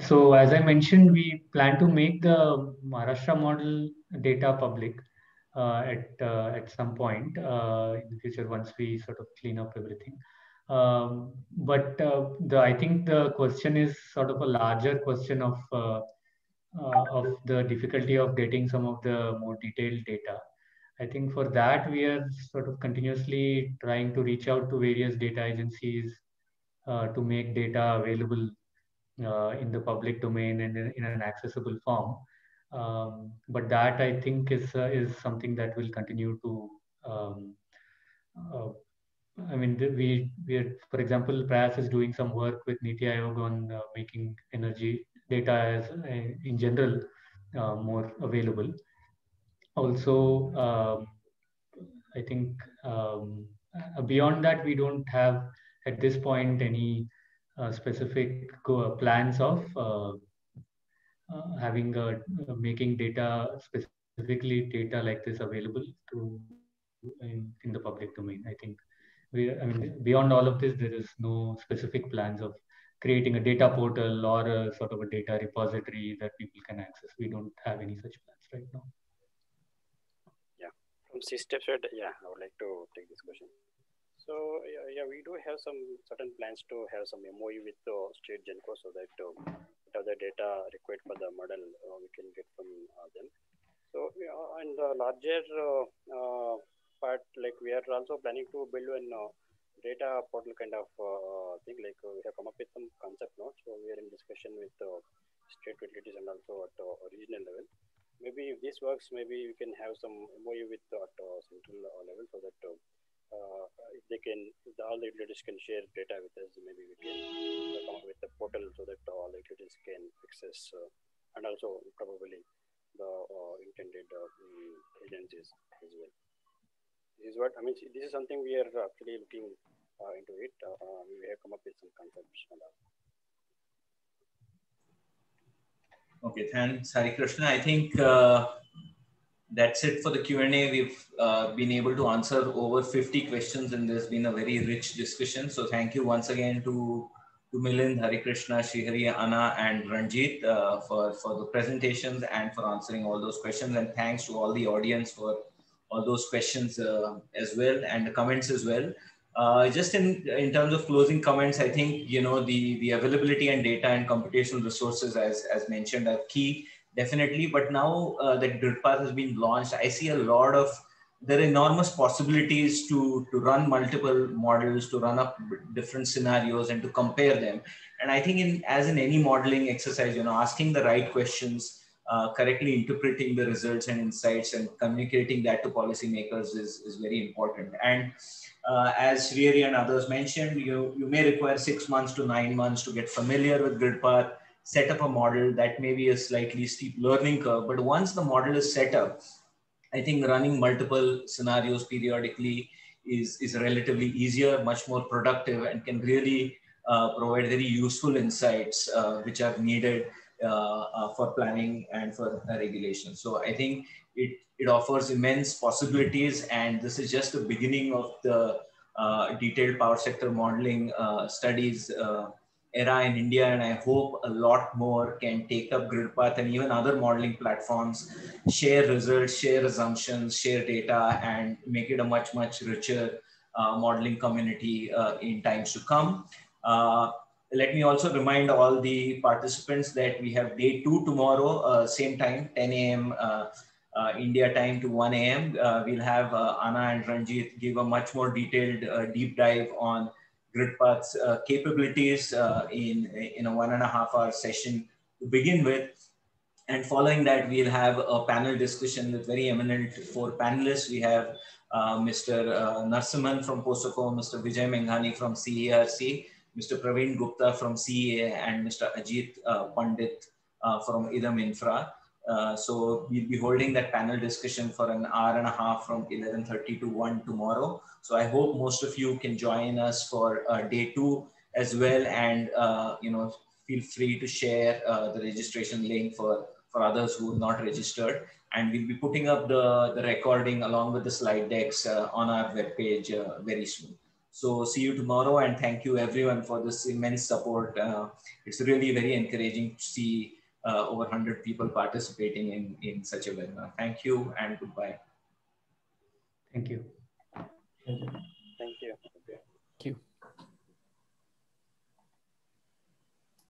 So as I mentioned, we plan to make the Maharashtra model data public at some point in the future once we sort of clean up everything. But I think the question is sort of a larger question of the difficulty of getting some of the more detailed data. I think for that, we are sort of continuously trying to reach out to various data agencies to make data available in the public domain and in an accessible form. But that, I think, is something that will continue to. I mean, we are, for example, Prayas is doing some work with Niti Aayog on making energy data as in general more available. Also, I think beyond that, we don't have at this point any specific plans of having making data, specifically data like this, available to in the public domain. I think I mean, beyond all of this, there is no specific plans of creating a data portal or a sort of a data repository that people can access. We don't have any such plans right now. Yeah, from CSTEP side, yeah, I would like to take this question. So yeah, we do have some certain plans to have some MOU with the state GENCO so that the data required for the model we can get from them. So and the larger part, like we are also planning to build a data portal kind of thing. Like we have come up with some concept notes. So we are in discussion with state utilities and also at regional level. Maybe if this works, maybe we can have some MOU with at central level so that if they can, if all the utilities can share data with us, maybe we can come up with a portal so that all the utilities can access and also probably the intended agencies as well. This is what I mean. This is something we are actually looking into it. We have come up with some concepts on that. Okay, thanks, Hari Krishna. I think that's it for the Q&A. We've been able to answer over 50 questions, and there's been a very rich discussion. So thank you once again to Milind, Hari Krishna, Srihari, Anna, and Ranjit for the presentations and for answering all those questions. And thanks to all the audience for all those questions as well, and the comments as well. Just in terms of closing comments, I think, you know, the availability and data and computational resources, as mentioned, are key, definitely. But now that GridPath has been launched, I see there are enormous possibilities to run multiple models, to run up different scenarios and to compare them. And I think as in any modeling exercise, you know, asking the right questions, correctly interpreting the results and insights and communicating that to policymakers is very important. And as Srihari and others mentioned, you may require 6 months to 9 months to get familiar with GridPath, set up a model. That may be a slightly steep learning curve, but once the model is set up, I think running multiple scenarios periodically is relatively easier, much more productive, and can really provide very useful insights which are needed for planning and for regulation. So I think it offers immense possibilities, and this is just the beginning of the detailed power sector modeling studies era in India, and I hope a lot more can take up GridPath and even other modeling platforms, share results, share assumptions, share data, and make it a much, much richer modeling community in times to come. Let me also remind all the participants that we have day 2 tomorrow, same time, 10 a.m. India time to 1 a.m. We'll have Anna and Ranjit give a much more detailed deep dive on GridPath's capabilities in a 1.5-hour session to begin with. And following that, we'll have a panel discussion with very eminent 4 panelists. We have Mr. Narsimhan from POSOCO, Mr. Vijay Menghani from CERC, Mr. Praveen Gupta from CEA, and Mr. Ajit Pandit from IDAM Infra. So we'll be holding that panel discussion for an hour and a half from 11:30 to 1 tomorrow. So I hope most of you can join us for day 2 as well, and feel free to share the registration link for others who are not registered. And we'll be putting up the recording along with the slide decks on our webpage very soon. So see you tomorrow, and thank you everyone for this immense support. It's really very encouraging to see over 100 people participating in such a webinar. Thank you and goodbye. Thank you. Thank you.